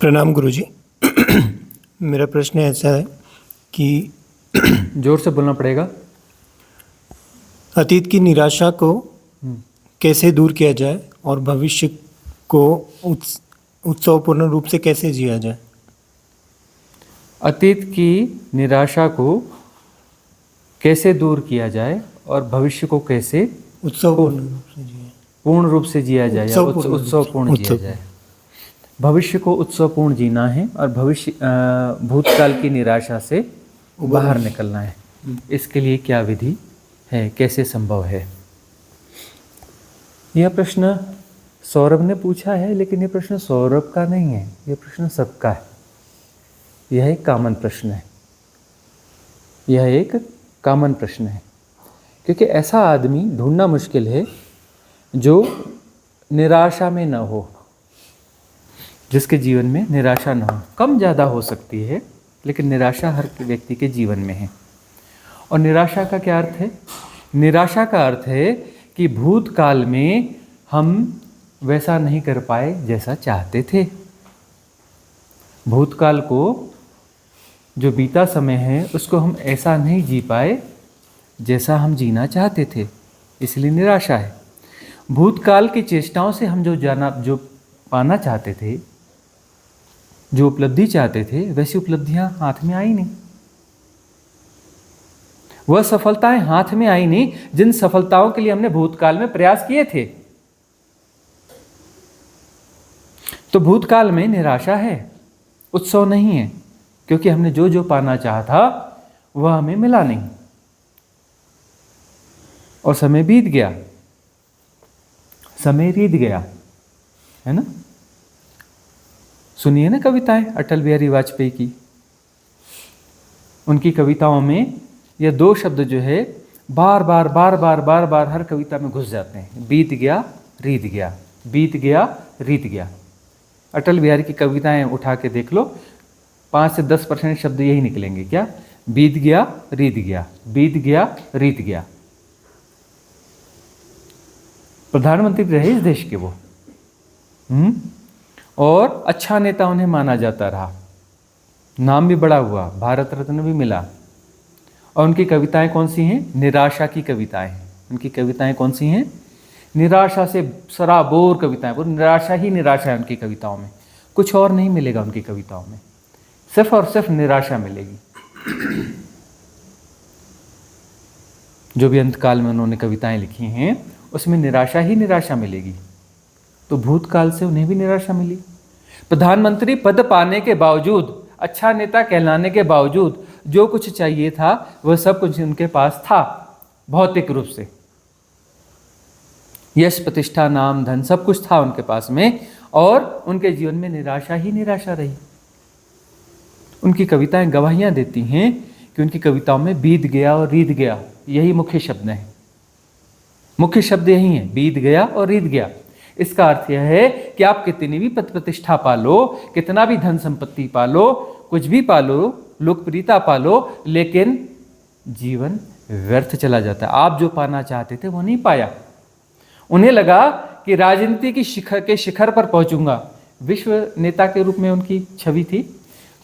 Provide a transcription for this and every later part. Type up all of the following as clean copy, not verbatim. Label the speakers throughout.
Speaker 1: प्रणाम गुरुजी। मेरा प्रश्न ऐसा है कि
Speaker 2: जोर से बोलना पड़ेगा।
Speaker 1: अतीत की निराशा को कैसे दूर किया जाए और भविष्य को उत्सवपूर्ण रूप से कैसे जिया जाए।
Speaker 2: अतीत की निराशा को कैसे दूर किया जाए और भविष्य को कैसे
Speaker 1: उत्सवपूर्ण रूप से जिया
Speaker 2: पूर्ण रूप से जिया जाए या उत्सवपूर्ण जिया जाए। भविष्य को उत्सवपूर्ण जीना है और भूतकाल की निराशा से बाहर निकलना है। इसके लिए क्या विधि है, कैसे संभव है? यह प्रश्न सौरभ ने पूछा है, लेकिन यह प्रश्न सौरभ का नहीं है, यह प्रश्न सबका है। यह एक कॉमन प्रश्न है, यह एक कॉमन प्रश्न है, क्योंकि ऐसा आदमी ढूंढना मुश्किल है जो निराशा में न हो, जिसके जीवन में निराशा न हो। कम ज़्यादा हो सकती है, लेकिन निराशा हर व्यक्ति के जीवन में है। और निराशा का क्या अर्थ है? निराशा का अर्थ है कि भूतकाल में हम वैसा नहीं कर पाए जैसा चाहते थे। भूतकाल को, जो बीता समय है, उसको हम ऐसा नहीं जी पाए जैसा हम जीना चाहते थे, इसलिए निराशा है। भूतकाल की चेष्टाओं से हम जो पाना चाहते थे, जो उपलब्धि चाहते थे, वैसी उपलब्धियां हाथ में आई नहीं। वह सफलताएं हाथ में आई नहीं जिन सफलताओं के लिए हमने भूतकाल में प्रयास किए थे। तो भूतकाल में निराशा है, उत्सव नहीं है, क्योंकि हमने जो पाना चाहा था वह हमें मिला नहीं और समय बीत गया, समय बीत गया, है ना। सुनिए ना कविताएं अटल बिहारी वाजपेयी की। उनकी कविताओं में ये दो शब्द जो है बार बार हर कविता में घुस जाते हैं। बीत गया, रीत गया, बीत गया, रीत गया। अटल बिहारी की कविताएं उठा के देख लो, 5 से 10% शब्द यही निकलेंगे। क्या? बीत गया, रीत गया, बीत गया, रीत गया। प्रधानमंत्री रहे इस देश के वो, और अच्छा नेता उन्हें माना जाता रहा, नाम भी बड़ा हुआ, भारत रत्न भी मिला। और उनकी कविताएं कौन सी हैं? निराशा की कविताएं हैं। उनकी कविताएं कौन सी हैं? निराशा से सराबोर कविताएं। वो निराशा ही निराशा है उनकी कविताओं में, कुछ और नहीं मिलेगा उनकी कविताओं में, सिर्फ और सिर्फ निराशा मिलेगी। जो भी अंतकाल में उन्होंने कविताएं लिखी हैं उसमें निराशा ही निराशा मिलेगी। तो भूतकाल से उन्हें भी निराशा मिली। प्रधानमंत्री पद पाने के बावजूद, अच्छा नेता कहलाने के बावजूद, जो कुछ चाहिए था वह सब कुछ उनके पास था भौतिक रूप से। यश, प्रतिष्ठा, नाम, धन, सब कुछ था उनके पास में, और उनके जीवन में निराशा ही निराशा रही। उनकी कविताएं गवाहियां देती हैं कि उनकी कविताओं में बीत गया और रीत गया, यही मुख्य शब्द हैं। मुख्य शब्द यही है, बीत गया और रीत गया। इसका अर्थ यह है कि आप कितनी भी पद प्रतिष्ठा पालो, कितना भी धन संपत्ति पालो, कुछ भी पालो, लोकप्रियता पालो, लेकिन जीवन व्यर्थ चला जाता है। आप जो पाना चाहते थे वो नहीं पाया। उन्हें लगा कि राजनीति की शिखर पर पहुंचूंगा। विश्व नेता के रूप में उनकी छवि थी,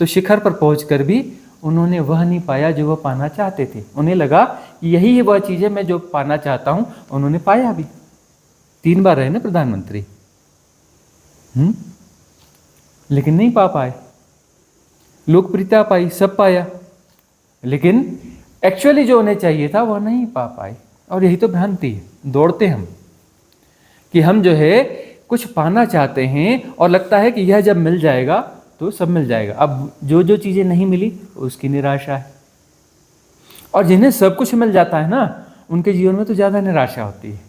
Speaker 2: तो शिखर पर पहुंचकर भी उन्होंने वह नहीं पाया जो वह पाना चाहते थे। उन्हें लगा कि यही वह चीज़ है मैं जो पाना चाहता हूं। उन्होंने पाया भी, 3 बार रहे ना प्रधानमंत्री, लेकिन नहीं पा पाए। लोकप्रियता पाई, सब पाया, लेकिन एक्चुअली जो उन्हें चाहिए था वह नहीं पा पाए। और यही तो भ्रांति है, दौड़ते हम कि हम जो है कुछ पाना चाहते हैं और लगता है कि यह जब मिल जाएगा तो सब मिल जाएगा। अब जो चीज़ें नहीं मिली उसकी निराशा है। और जिन्हें सब कुछ मिल जाता है ना, उनके जीवन में तो ज़्यादा निराशा होती है।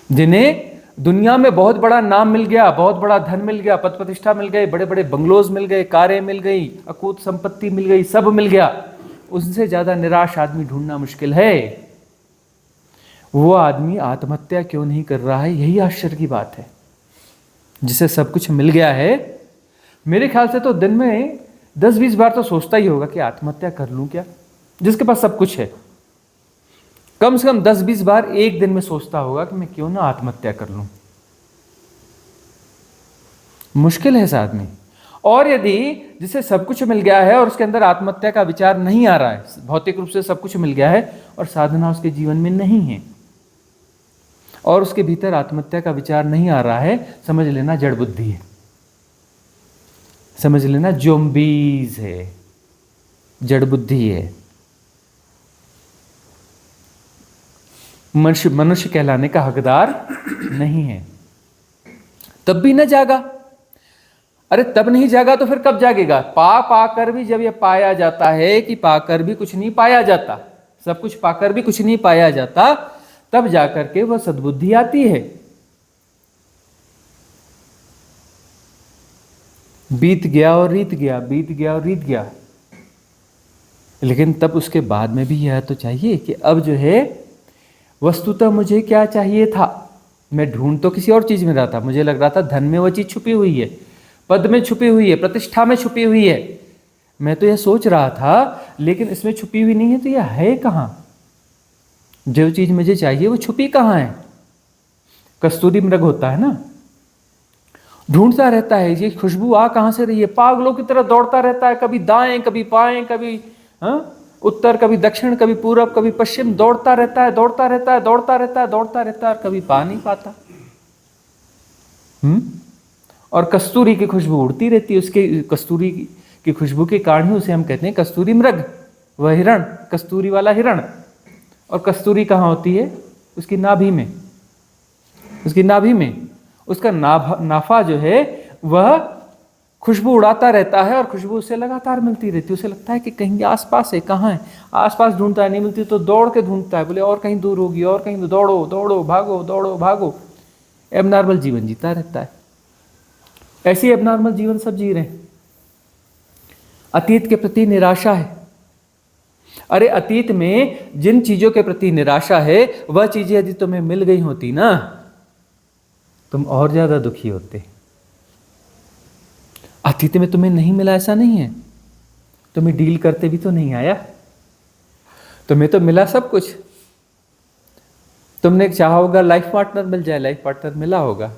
Speaker 2: जिन्हें दुनिया में बहुत बड़ा नाम मिल गया, बहुत बड़ा धन मिल गया, पद प्रतिष्ठा मिल गई, बड़े बड़े बंगलोज मिल गए, कारें मिल गई, अकूत संपत्ति मिल गई, सब मिल गया, उससे ज़्यादा निराश आदमी ढूंढना मुश्किल है। वो आदमी आत्महत्या क्यों नहीं कर रहा है, यही आश्चर्य की बात है। जिसे सब कुछ मिल गया है, मेरे ख्याल से तो दिन में 10-20 बार तो सोचता ही होगा कि आत्महत्या कर लूं क्या। जिसके पास सब कुछ है, कम से कम 10-20 बार एक दिन में सोचता होगा कि मैं क्यों ना आत्महत्या कर लूं। मुश्किल है इस आदमी। और यदि जिसे सब कुछ मिल गया है और उसके अंदर आत्महत्या का विचार नहीं आ रहा है, भौतिक रूप से सब कुछ मिल गया है और साधना उसके जीवन में नहीं है और उसके भीतर आत्महत्या का विचार नहीं आ रहा है, समझ लेना जड़ बुद्धि है, समझ लेना जोम्बीज है, जड़ बुद्धि है। मनुष्य कहलाने का हकदार नहीं है। तब भी न जागा। अरे तब नहीं जागा तो फिर कब जागेगा? पाकर भी जब ये पाया जाता है कि पाकर भी कुछ नहीं पाया जाता, सब कुछ पाकर भी कुछ नहीं पाया जाता, तब जाकर के वह सद्बुद्धि आती है। बीत गया और रीत गया, बीत गया और रीत गया, लेकिन तब उसके बाद में भी यह तो चाहिए कि अब जो है वस्तुतः मुझे क्या चाहिए था। मैं ढूंढ तो किसी और चीज में रहा था, मुझे लग रहा था धन में वो चीज छुपी हुई है, पद में छुपी हुई है, प्रतिष्ठा में छुपी हुई है, मैं तो यह सोच रहा था, लेकिन इसमें छुपी हुई नहीं है तो यह है कहां? जो चीज मुझे चाहिए वो छुपी कहां है? कस्तूरी मृग होता है ना, ढूंढता रहता है ये खुशबू आ कहां से रही है, पागलों की तरह दौड़ता रहता है, कभी दाएं कभी बाएं, कभी उत्तर कभी दक्षिण, कभी पूरब कभी पश्चिम, दौड़ता रहता है, दौड़ता रहता है, दौड़ता रहता है, दौड़ता रहता है, और कभी पा नहीं पाता। और कस्तूरी की खुशबू उड़ती रहती है, उसके कस्तूरी की खुशबू के कारण ही उसे हम कहते हैं कस्तूरी मृग, वह हिरण, कस्तूरी वाला हिरण। और कस्तूरी कहाँ होती है? उसकी नाभि में, उसकी नाभि में। उसका नाफा जो है वह खुशबू उड़ाता रहता है और खुशबू उसे लगातार मिलती रहती है। उसे लगता है कि कहीं आसपास है, कहाँ है, आसपास ढूंढता है, नहीं मिलती तो दौड़ के ढूंढता है, बोले और कहीं दूर होगी, और कहीं दूर, दौड़ो दौड़ो भागो, दौड़ो भागो। एबनॉर्मल जीवन जीता रहता है। ऐसी एबनॉर्मल जीवन सब जी रहे हैं। अतीत के प्रति निराशा है। अरे अतीत में जिन चीजों के प्रति निराशा है वह चीजें यदि तुम्हें मिल गई होती ना, तुम और ज्यादा दुखी होते। अतीत में तुम्हें नहीं मिला ऐसा नहीं है, तुम्हें डील करते भी तो नहीं आया, तुम्हें तो मिला सब कुछ। तुमने चाहा होगा लाइफ पार्टनर मिल जाए, लाइफ पार्टनर मिला होगा,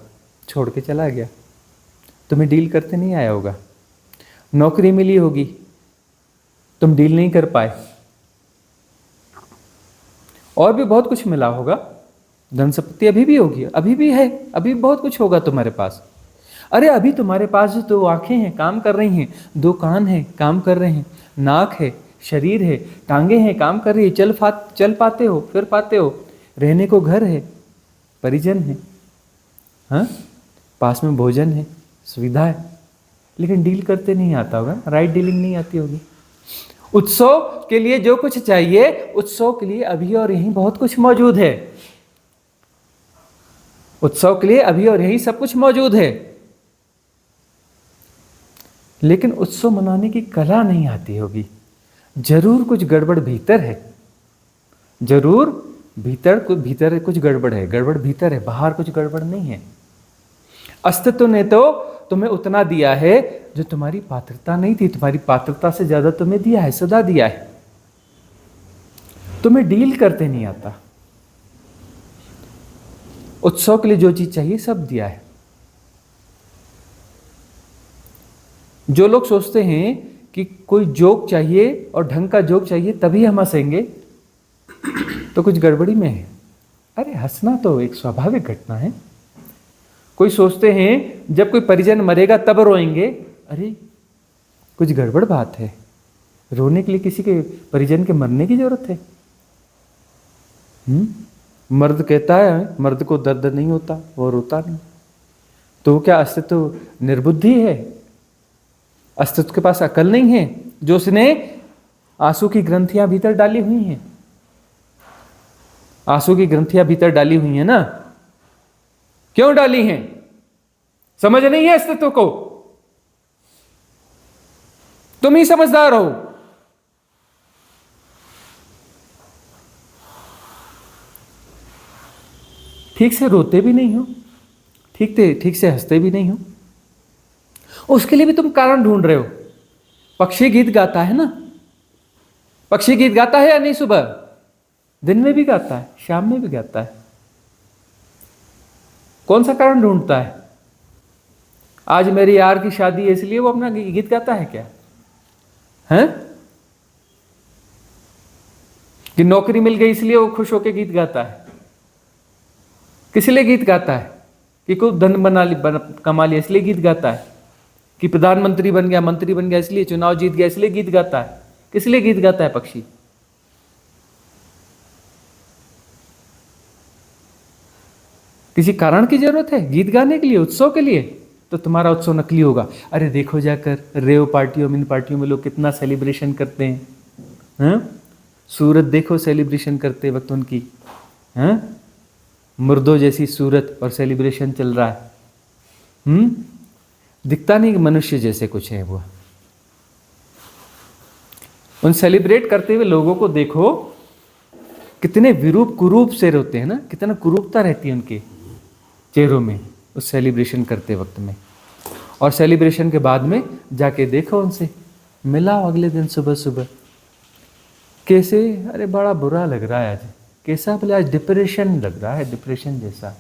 Speaker 2: छोड़ के चला गया, तुम्हें डील करते नहीं आया होगा। नौकरी मिली होगी, तुम डील नहीं कर पाए। और भी बहुत कुछ मिला होगा, धन संपत्ति अभी भी होगी, अभी भी है, अभी बहुत कुछ होगा तुम्हारे पास। अरे अभी तुम्हारे पास जो 2 आंखें हैं काम कर रही हैं, 2 कान हैं काम कर रहे हैं, नाक है, शरीर है, टांगे हैं काम कर रही है, चल पाते हो, फिर पाते हो, रहने को घर है, परिजन है, हाँ, पास में भोजन है, सुविधा है, लेकिन डील करते नहीं आता होगा, राइट डीलिंग नहीं आती होगी। उत्सव के लिए जो कुछ चाहिए, उत्सव के लिए अभी और यहीं बहुत कुछ मौजूद है। उत्सव के लिए अभी और यहीं सब कुछ मौजूद है, लेकिन उत्सव मनाने की कला नहीं आती होगी। जरूर कुछ गड़बड़ भीतर है, जरूर भीतर कुछ गड़बड़ है, गड़बड़ भीतर है, बाहर कुछ गड़बड़ नहीं है। अस्तित्व ने तो तुम्हें उतना दिया है जो तुम्हारी पात्रता नहीं थी, तुम्हारी पात्रता से ज्यादा तुम्हें दिया है, सदा दिया है। तुम्हें डील करते नहीं आता। उत्सव के लिए जो चीज चाहिए सब दिया है। जो लोग सोचते हैं कि कोई जोक चाहिए और ढंग का जोक चाहिए तभी हम हंसेंगे, तो कुछ गड़बड़ी में है। अरे हंसना तो एक स्वाभाविक घटना है। कोई सोचते हैं जब कोई परिजन मरेगा तब रोएंगे, अरे कुछ गड़बड़ बात है। रोने के लिए किसी के परिजन के मरने की जरूरत है? मर्द कहता है मर्द को दर्द नहीं होता, वो रोता नहीं, तो क्या अस्तित्व निर्बुद्धि है? अस्तित्व के पास अकल नहीं है जो उसने आंसू की ग्रंथियां भीतर डाली हुई हैं? आंसू की ग्रंथियां भीतर डाली हुई हैं ना, क्यों डाली हैं? समझ नहीं है अस्तित्व को? तुम ही समझदार हो। ठीक से रोते भी नहीं हो, ठीक से हंसते भी नहीं हो, उसके लिए भी तुम कारण ढूंढ रहे हो। पक्षी गीत गाता है ना, पक्षी गीत गाता है या नहीं? सुबह, दिन में भी गाता है, शाम में भी गाता है। कौन सा कारण ढूंढता है? आज मेरे यार की शादी है इसलिए वो अपना गीत गाता है क्या? हैं? कि नौकरी मिल गई इसलिए वो खुश होकर गीत गाता है? किस लिए गीत गाता है? कि खूब धन कमा लिया इसलिए गीत गाता है? कि प्रधानमंत्री बन गया, मंत्री बन गया इसलिए, चुनाव जीत गया इसलिए गीत गाता है? किस लिए गीत गाता है पक्षी? किसी कारण की जरूरत है गीत गाने के लिए, उत्सव के लिए? तो तुम्हारा उत्सव नकली होगा। अरे देखो जाकर रेव पार्टियों में, इन पार्टियों में लोग कितना सेलिब्रेशन करते हैं। सूरत देखो सेलिब्रेशन करते वक्त उनकी, हैं? मुर्दों जैसी सूरत और सेलिब्रेशन चल रहा है। दिखता नहीं कि मनुष्य जैसे कुछ है वो। उन सेलिब्रेट करते हुए लोगों को देखो, कितने विरूप कुरूप से रोते हैं ना, कितना कुरूपता रहती है उनके चेहरों में उस सेलिब्रेशन करते वक्त में। और सेलिब्रेशन के बाद में जाके देखो उनसे, मिलाओ अगले दिन सुबह सुबह, कैसे, अरे बड़ा बुरा लग रहा है आज, कैसा बोले आज डिप्रेशन लग रहा है, डिप्रेशन जैसा।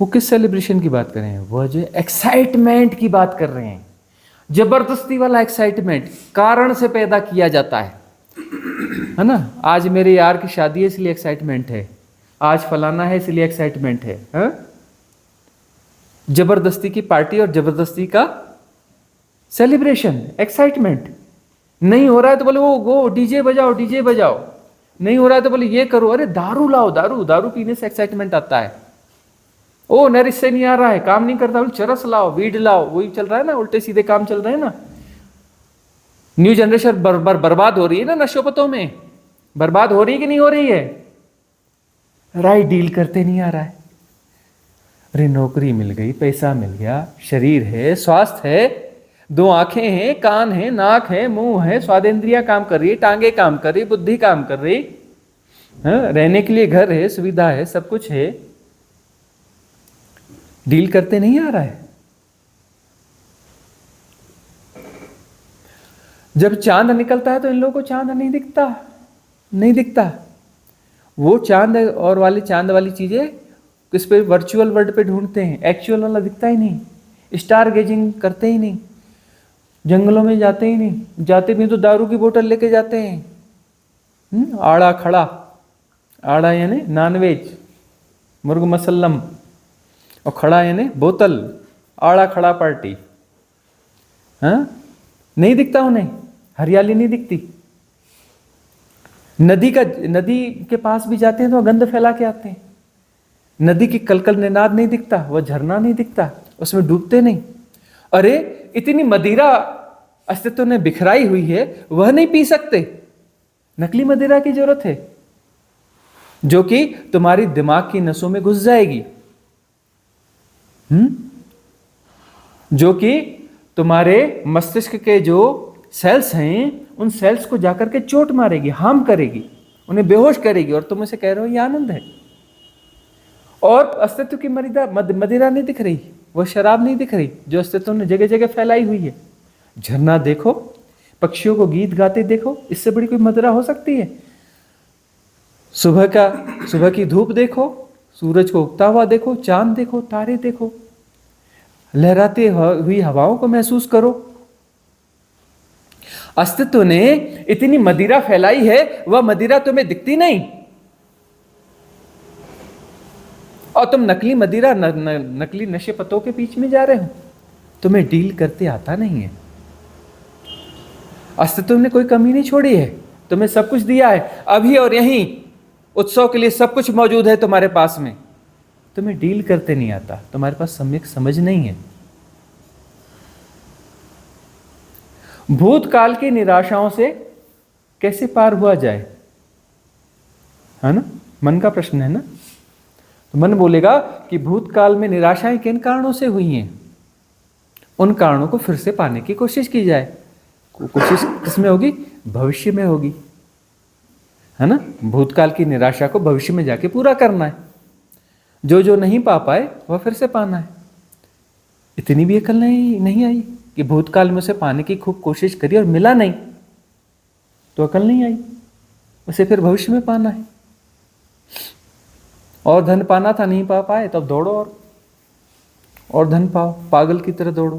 Speaker 2: वो किस सेलिब्रेशन की बात कर रहे हैं? वो जो एक्साइटमेंट की बात कर रहे हैं, जबरदस्ती वाला एक्साइटमेंट, कारण से पैदा किया जाता है ना। आज मेरे यार की शादी है इसलिए एक्साइटमेंट है, आज फलाना है इसलिए एक्साइटमेंट है, हा? जबरदस्ती की पार्टी और जबरदस्ती का सेलिब्रेशन, एक्साइटमेंट। नहीं हो रहा है तो बोले वो गो डीजे बजाओ, डीजे बजाओ। नहीं हो रहा है तो बोले ये करो, अरे दारू लाओ, दारू, दारू पीने से एक्साइटमेंट आता है। ओ नर इससे नहीं आ रहा है, काम नहीं करता, बोले चरस लाओ, वीड लाओ। वही चल रहा है ना, उल्टे सीधे काम चल रहे हैं ना। न्यू जनरेशन बर्बाद हो रही है ना नशोपतों में, बर्बाद हो रही है कि नहीं हो रही है? राइट डील करते नहीं आ रहा है। अरे नौकरी मिल गई, पैसा मिल गया, शरीर है, स्वास्थ्य है, 2 आंखें हैं, कान है, नाक है, मुंह है, स्वादेंद्रियां काम कर रही है, टांगे काम कर रही, बुद्धि काम कर रही, रहने के लिए घर है, सुविधा है, सब कुछ है। डील करते नहीं आ रहा है। जब चांद निकलता है तो इन लोगों को चांद नहीं दिखता, नहीं दिखता। वो चांद और वाली चांद वाली चीजें किस पे, वर्चुअल वर्ल्ड पे ढूंढते हैं, एक्चुअल वाला दिखता ही नहीं। स्टार गेजिंग करते ही नहीं, जंगलों में जाते ही नहीं, जाते भी तो दारू की बोतल लेके जाते हैं। आड़ा खड़ा, आड़ा यानी नॉनवेज, मुर्ग मसल्लम, और खड़ा यानी बोतल, आड़ा खड़ा पार्टी। नहीं दिखता उन्हें, हरियाली नहीं दिखती। नदी के पास भी जाते हैं तो गंध फैला के आते हैं। नदी की कलकल निनाद नहीं दिखता, वह झरना नहीं दिखता, उसमें डूबते नहीं। अरे इतनी मदिरा अस्तित्व ने बिखराई हुई है, वह नहीं पी सकते। नकली मदिरा की जरूरत है, जो कि तुम्हारी दिमाग की नसों में घुस जाएगी, जो कि तुम्हारे मस्तिष्क के जो सेल्स हैं उन सेल्स को जाकर के चोट मारेगी, हार्म करेगी, उन्हें बेहोश करेगी। और तुम उसे कह रहे हो ये आनंद है। और अस्तित्व की मदिरा नहीं दिख रही, वह शराब नहीं दिख रही जो अस्तित्व ने जगह जगह फैलाई हुई है। झरना देखो, पक्षियों को गीत गाते देखो, इससे बड़ी कोई मदिरा हो सकती है? सुबह की धूप देखो, सूरज को उगता हुआ देखो, चांद देखो, तारे देखो, लहराती हुई हवाओं को महसूस करो। अस्तित्व ने इतनी मदिरा फैलाई है, वह मदिरा तुम्हें दिखती नहीं, और तुम नकली मदिरा नकली नशे पतों के बीच में जा रहे हो। तुम्हें डील करते आता नहीं है। अस्तित्व ने कोई कमी नहीं छोड़ी है, तुम्हें सब कुछ दिया है, अभी और यहीं उत्सव के लिए सब कुछ मौजूद है तुम्हारे पास में। तुम्हें डील करते नहीं आता, तुम्हारे पास सम्यक समझ नहीं है। भूतकाल की निराशाओं से कैसे पार हुआ जाए, है ना? मन का प्रश्न है ना। तो मन बोलेगा कि भूतकाल में निराशाएं किन कारणों से हुई हैं, उन कारणों को फिर से पाने की कोशिश की जाए। कोशिश किसमें होगी? भविष्य में होगी, है ना। भूतकाल की निराशा को भविष्य में जाके पूरा करना है। जो नहीं पा पाए वह फिर से पाना है। इतनी भी अकल नहीं आई कि भूतकाल में उसे पाने की खूब कोशिश करी और मिला नहीं, तो अकल नहीं आई, उसे फिर भविष्य में पाना है। और धन पाना था, नहीं पा पाए, तो अब दौड़ो और और धन पाओ, पागल की तरह दौड़ो।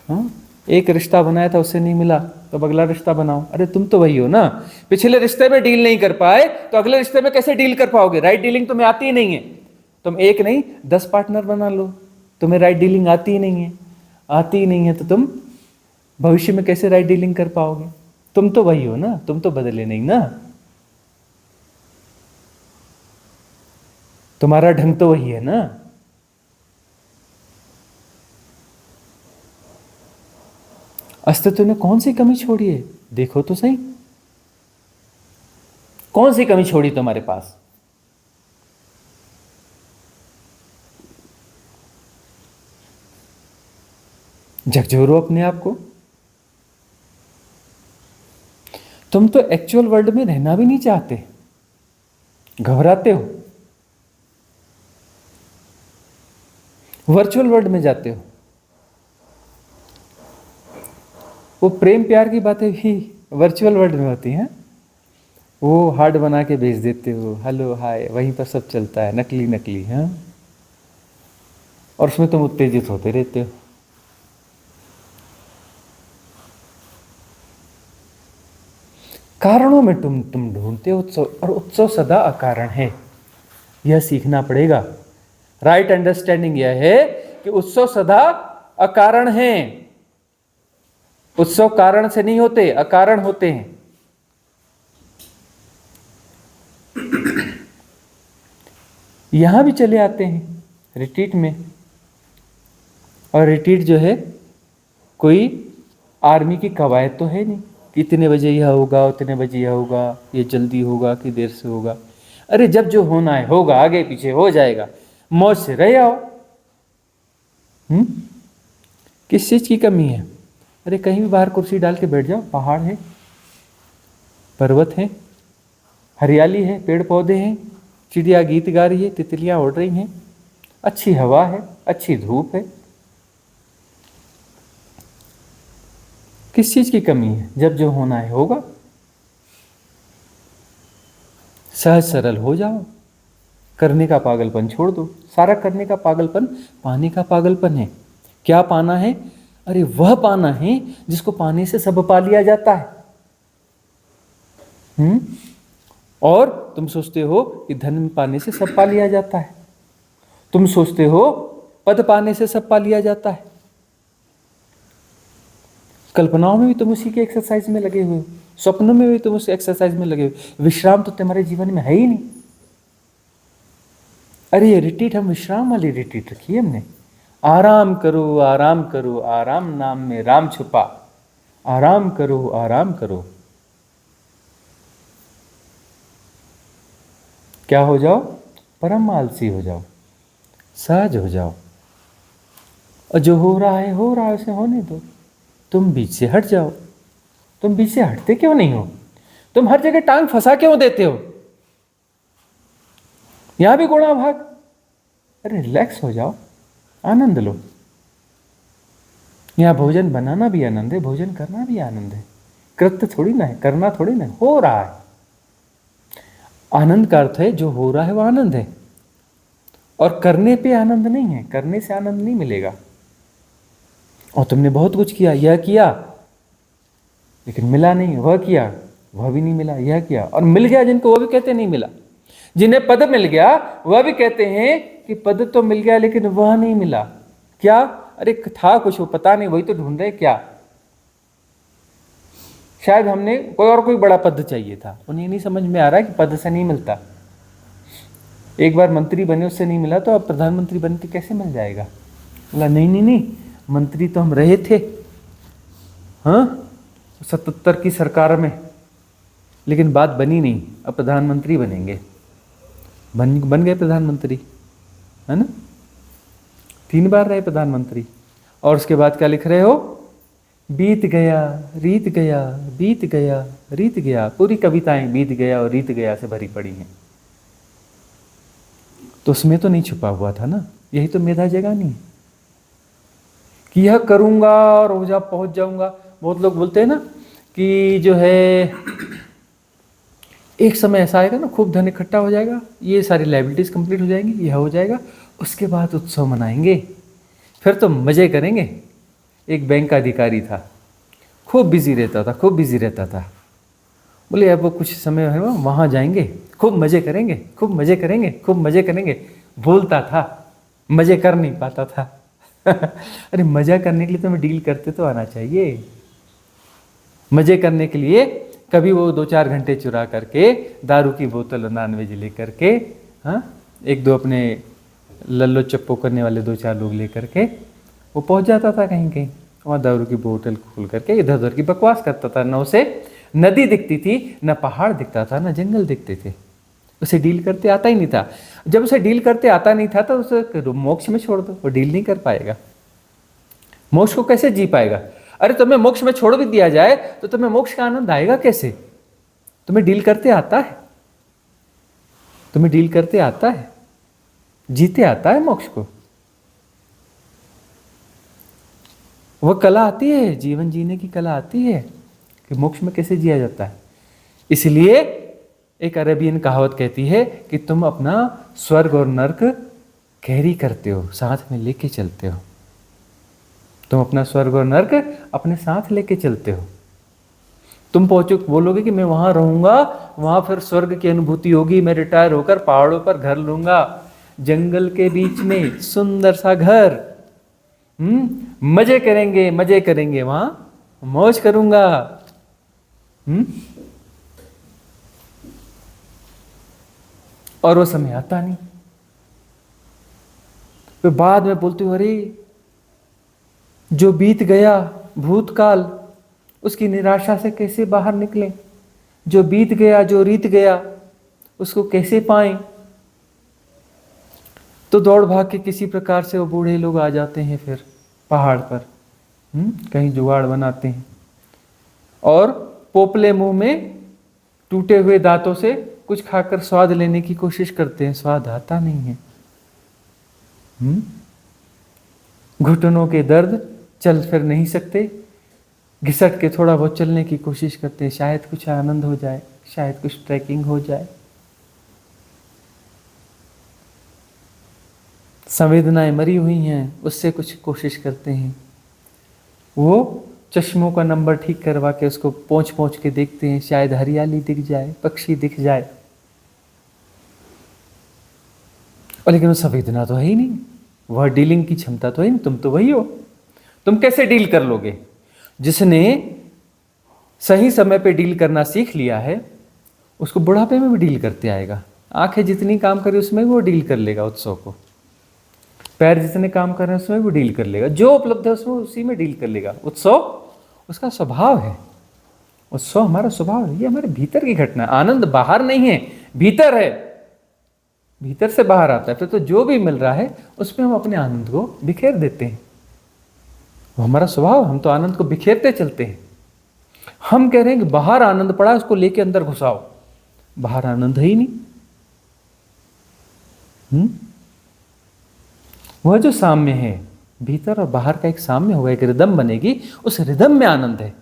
Speaker 2: हाँ, एक रिश्ता बनाया था उससे नहीं मिला तो अब अगला रिश्ता बनाओ। अरे तुम तो वही हो ना, पिछले रिश्ते में डील नहीं कर पाए तो अगले रिश्ते में कैसे डील कर पाओगे? राइट डीलिंग तुम्हें आती ही नहीं है। तुम एक नहीं 10 पार्टनर बना लो, तुम्हें राइट डीलिंग आती ही नहीं है। आती ही नहीं है तो तुम भविष्य में कैसे राइट डीलिंग कर पाओगे? तुम तो वही हो ना, तुम तो बदले नहीं ना, तुम्हारा ढंग तो वही है ना। अस्तित्व ने कौन सी कमी छोड़ी है? देखो तो सही, कौन सी कमी छोड़ी तुम्हारे पास? झकझोरो अपने आप को। तुम तो एक्चुअल वर्ल्ड में रहना भी नहीं चाहते, घबराते हो, वर्चुअल वर्ल्ड में जाते हो। वो प्रेम प्यार की बातें भी वर्चुअल वर्ल्ड में होती हैं, वो हार्ट बना के भेज देते हो, हेलो हाय, वहीं पर सब चलता है, नकली नकली है। और उसमें तुम उत्तेजित होते रहते हो। कारणों में तुम ढूंढते हो उत्सव, और उत्सव सदा अकारण है, यह सीखना पड़ेगा। राइट अंडरस्टैंडिंग यह है कि उत्सव सदा अकारण है। उत्सव कारण से नहीं होते, अकारण होते हैं। यहां भी चले आते हैं रिट्रीट में, और रिट्रीट जो है कोई आर्मी की कवायद तो है नहीं कि इतने बजे यह होगा, उतने बजे यह होगा, ये जल्दी होगा कि देर से होगा। अरे जब जो होना है होगा, आगे पीछे हो जाएगा, मौज से रह आओ। किस चीज की कमी है? अरे कहीं भी बाहर कुर्सी डाल के बैठ जाओ, पहाड़ है, पर्वत है, हरियाली है, पेड़ पौधे हैं, चिड़िया गीत गा रही है, तितलियां उड़ रही हैं, अच्छी हवा है, अच्छी धूप है। किस चीज की कमी है? जब जो होना है होगा, सहज सरल हो जाओ, करने का पागलपन छोड़ दो। सारा करने का पागलपन पाने का पागलपन है। क्या पाना है? अरे वह पाना है जिसको पाने से सब पा लिया जाता है। और तुम सोचते हो कि धन पाने से सब पा लिया जाता है, तुम सोचते हो पद पाने से सब पा लिया जाता है। कल्पनाओं में भी तुम उसी के एक्सरसाइज में लगे हुए हो, स्वप्नों में भी तुम उस एक्सरसाइज में लगे हो। विश्राम तो तुम्हारे जीवन में है ही नहीं। अरे ये रिट्रीट, हम विश्राम वाली रिट्रीट रखी है हमने। आराम करो, आराम करो, आराम नाम में राम छुपा, आराम करो, आराम करो। क्या हो जाओ? परम आलसी हो जाओ, सहज हो जाओ, और जो हो रहा है उसे होने दो। तुम बीच से हट जाओ। तुम बीच से हटते क्यों नहीं हो? तुम हर जगह टांग फंसा क्यों देते हो? यहां भी गुणा भाग। अरे रिलैक्स हो जाओ, आनंद लो। यहां भोजन बनाना भी आनंद है, भोजन करना भी आनंद है। कृत्य थोड़ी ना है, करना थोड़ी ना है, हो रहा है। आनंद का अर्थ है जो हो रहा है वो आनंद है, और करने पे आनंद नहीं है, करने से आनंद नहीं मिलेगा। और तुमने बहुत कुछ किया, यह किया लेकिन मिला नहीं, वह किया वह भी नहीं मिला, यह किया और मिल गया जिनको, वह भी कहते नहीं मिला। जिन्हें पद मिल गया वह भी कहते हैं कि पद तो मिल गया लेकिन वह नहीं मिला। क्या? अरे था कुछ, वो पता नहीं, वही तो ढूंढ रहे। क्या? शायद हमने कोई बड़ा पद चाहिए था, उन्हें नहीं समझ में आ रहा है कि पद से नहीं मिलता। एक बार मंत्री बने, उससे नहीं मिला तो अब प्रधानमंत्री बन के कैसे मिल जाएगा? बोला नहीं, मंत्री तो हम रहे थे, हाँ 77 की सरकार में, लेकिन बात बनी नहीं, अब प्रधानमंत्री बनेंगे। बन गए प्रधानमंत्री, है ना? 3 बार रहे प्रधानमंत्री। और उसके बाद क्या लिख रहे हो? बीत गया, रीत गया, बीत गया, रीत गया। पूरी कविताएं बीत गया और रीत गया से भरी पड़ी हैं। तो उसमें तो नहीं छुपा हुआ था ना, यही तो मेधा जगानी है कि यह करूंगा और हो जा पहुंच जाऊंगा। बहुत लोग बोलते हैं ना कि जो है एक समय ऐसा आएगा ना, खूब धन इकट्ठा हो जाएगा, ये सारी लायबिलिटीज कंप्लीट हो जाएंगी, यह हो जाएगा, उसके बाद उत्सव मनाएंगे। फिर तो मज़े करेंगे। एक बैंक का अधिकारी था, खूब बिजी रहता था, खूब बिजी रहता था। बोले अब वो कुछ समय है वहाँ जाएंगे, खूब मज़े करेंगे, खूब मज़े करेंगे, खूब मज़े करेंगे। भूलता था, मज़े कर नहीं पाता था। अरे मज़ा करने के लिए तो मैं डील करते तो आना चाहिए। मज़े करने के लिए कभी वो 2-4 घंटे चुरा करके दारू की बोतल और नॉनवेज ले करके, हाँ, एक दो अपने लल्लो चप्पो करने वाले 2-4 लोग ले करके वो पहुंच जाता था कहीं कहीं, वहाँ दारू की बोतल खोल करके इधर उधर की बकवास करता था। न उसे नदी दिखती थी, न पहाड़ दिखता था, न जंगल दिखते थे। उसे डील करते आता ही नहीं था। जब उसे डील करते आता नहीं था तो उसे मोक्ष में छोड़ दो, वो डील नहीं कर पाएगा। मोक्ष को कैसे जी पाएगा? अरे तुम्हें मोक्ष में छोड़ भी दिया जाए तो तुम्हें मोक्ष का आनंद आएगा कैसे? तुम्हें डील करते आता है? तुम्हें डील करते आता है? जीते आता है मोक्ष को? वह कला आती है, जीवन जीने की कला आती है कि मोक्ष में कैसे जिया जाता है। इसलिए एक अरेबियन कहावत कहती है कि तुम अपना स्वर्ग और नर्क कैरी करते हो, साथ में लेके चलते हो। तुम अपना स्वर्ग और नर्क अपने साथ लेके चलते हो। तुम पहुंचो, बोलोगे कि मैं वहां रहूंगा, वहां फिर स्वर्ग की अनुभूति होगी, मैं रिटायर होकर पहाड़ों पर घर लूंगा, जंगल के बीच में सुंदर सा घर, मजे करेंगे, मजे करेंगे, वहां मौज करूंगा। और वो समय आता नहीं। फिर बाद में बोलते हो अरे जो बीत गया भूतकाल, उसकी निराशा से कैसे बाहर निकलें? जो बीत गया, जो रीत गया, उसको कैसे पाएं? तो दौड़ भाग के किसी प्रकार से वो बूढ़े लोग आ जाते हैं फिर पहाड़ पर, कहीं जुगाड़ बनाते हैं और पोपले मुंह में टूटे हुए दांतों से कुछ खाकर स्वाद लेने की कोशिश करते हैं। स्वाद आता नहीं है। घुटनों के दर्द, चल फिर नहीं सकते, घिसट के थोड़ा बहुत चलने की कोशिश करते हैं, शायद कुछ आनंद हो जाए, शायद कुछ ट्रैकिंग हो जाए। संवेदनाएं मरी हुई हैं, उससे कुछ कोशिश करते हैं। वो चश्मों का नंबर ठीक करवा के उसको पोंछ पोंछ के देखते हैं, शायद हरियाली दिख जाए, पक्षी दिख जाए। और लेकिन वो संवेदना तो है ही नहीं, वह डीलिंग की क्षमता तो है नहीं। तुम तो वही हो। तुम कैसे डील कर लोगे? जिसने सही समय पे डील करना सीख लिया है, उसको बुढ़ापे में भी डील करते आएगा। आंखें जितनी काम करे उसमें वो डील कर लेगा उत्सव को। पैर जितने काम कर रहे हैं उसमें वो डील कर लेगा। जो उपलब्ध है उसमें उसी में डील कर लेगा। उत्सव उसका स्वभाव है। उत्सव हमारा स्वभाव है, ये हमारे भीतर की घटना है। आनंद बाहर नहीं है, भीतर है। भीतर से बाहर आता है। तो जो भी मिल रहा है उसमें हम अपने आनंद को बिखेर देते हैं। वो हमारा स्वभाव, हम तो आनंद को बिखेरते चलते हैं। हम कह रहे हैं कि बाहर आनंद पड़ा, उसको लेके अंदर घुसाओ। बाहर आनंद है ही नहीं। वह जो साम्य है, भीतर और बाहर का एक साम्य होगा, एक रिदम बनेगी, उस रिदम में आनंद है।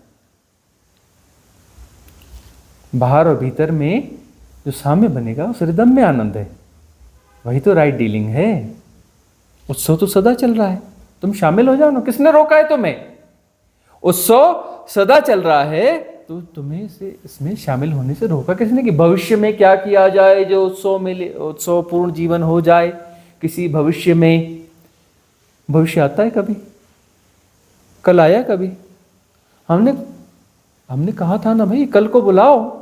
Speaker 2: बाहर और भीतर में जो साम्य बनेगा उस रिदम में आनंद है। वही तो राइट डीलिंग है। उत्सव तो सदा चल रहा है, तुम शामिल हो जाओ ना। किसने रोका है तुम्हें? उत्सव सदा चल रहा है, तो तुम्हें से इसमें शामिल होने से रोका किसने? कि भविष्य में क्या किया जाए जो उत्सव में उत्सव पूर्ण जीवन हो जाए। किसी भविष्य में, भविष्य आता है कभी? कल आया कभी? हमने कहा था ना भाई, कल को बुलाओ।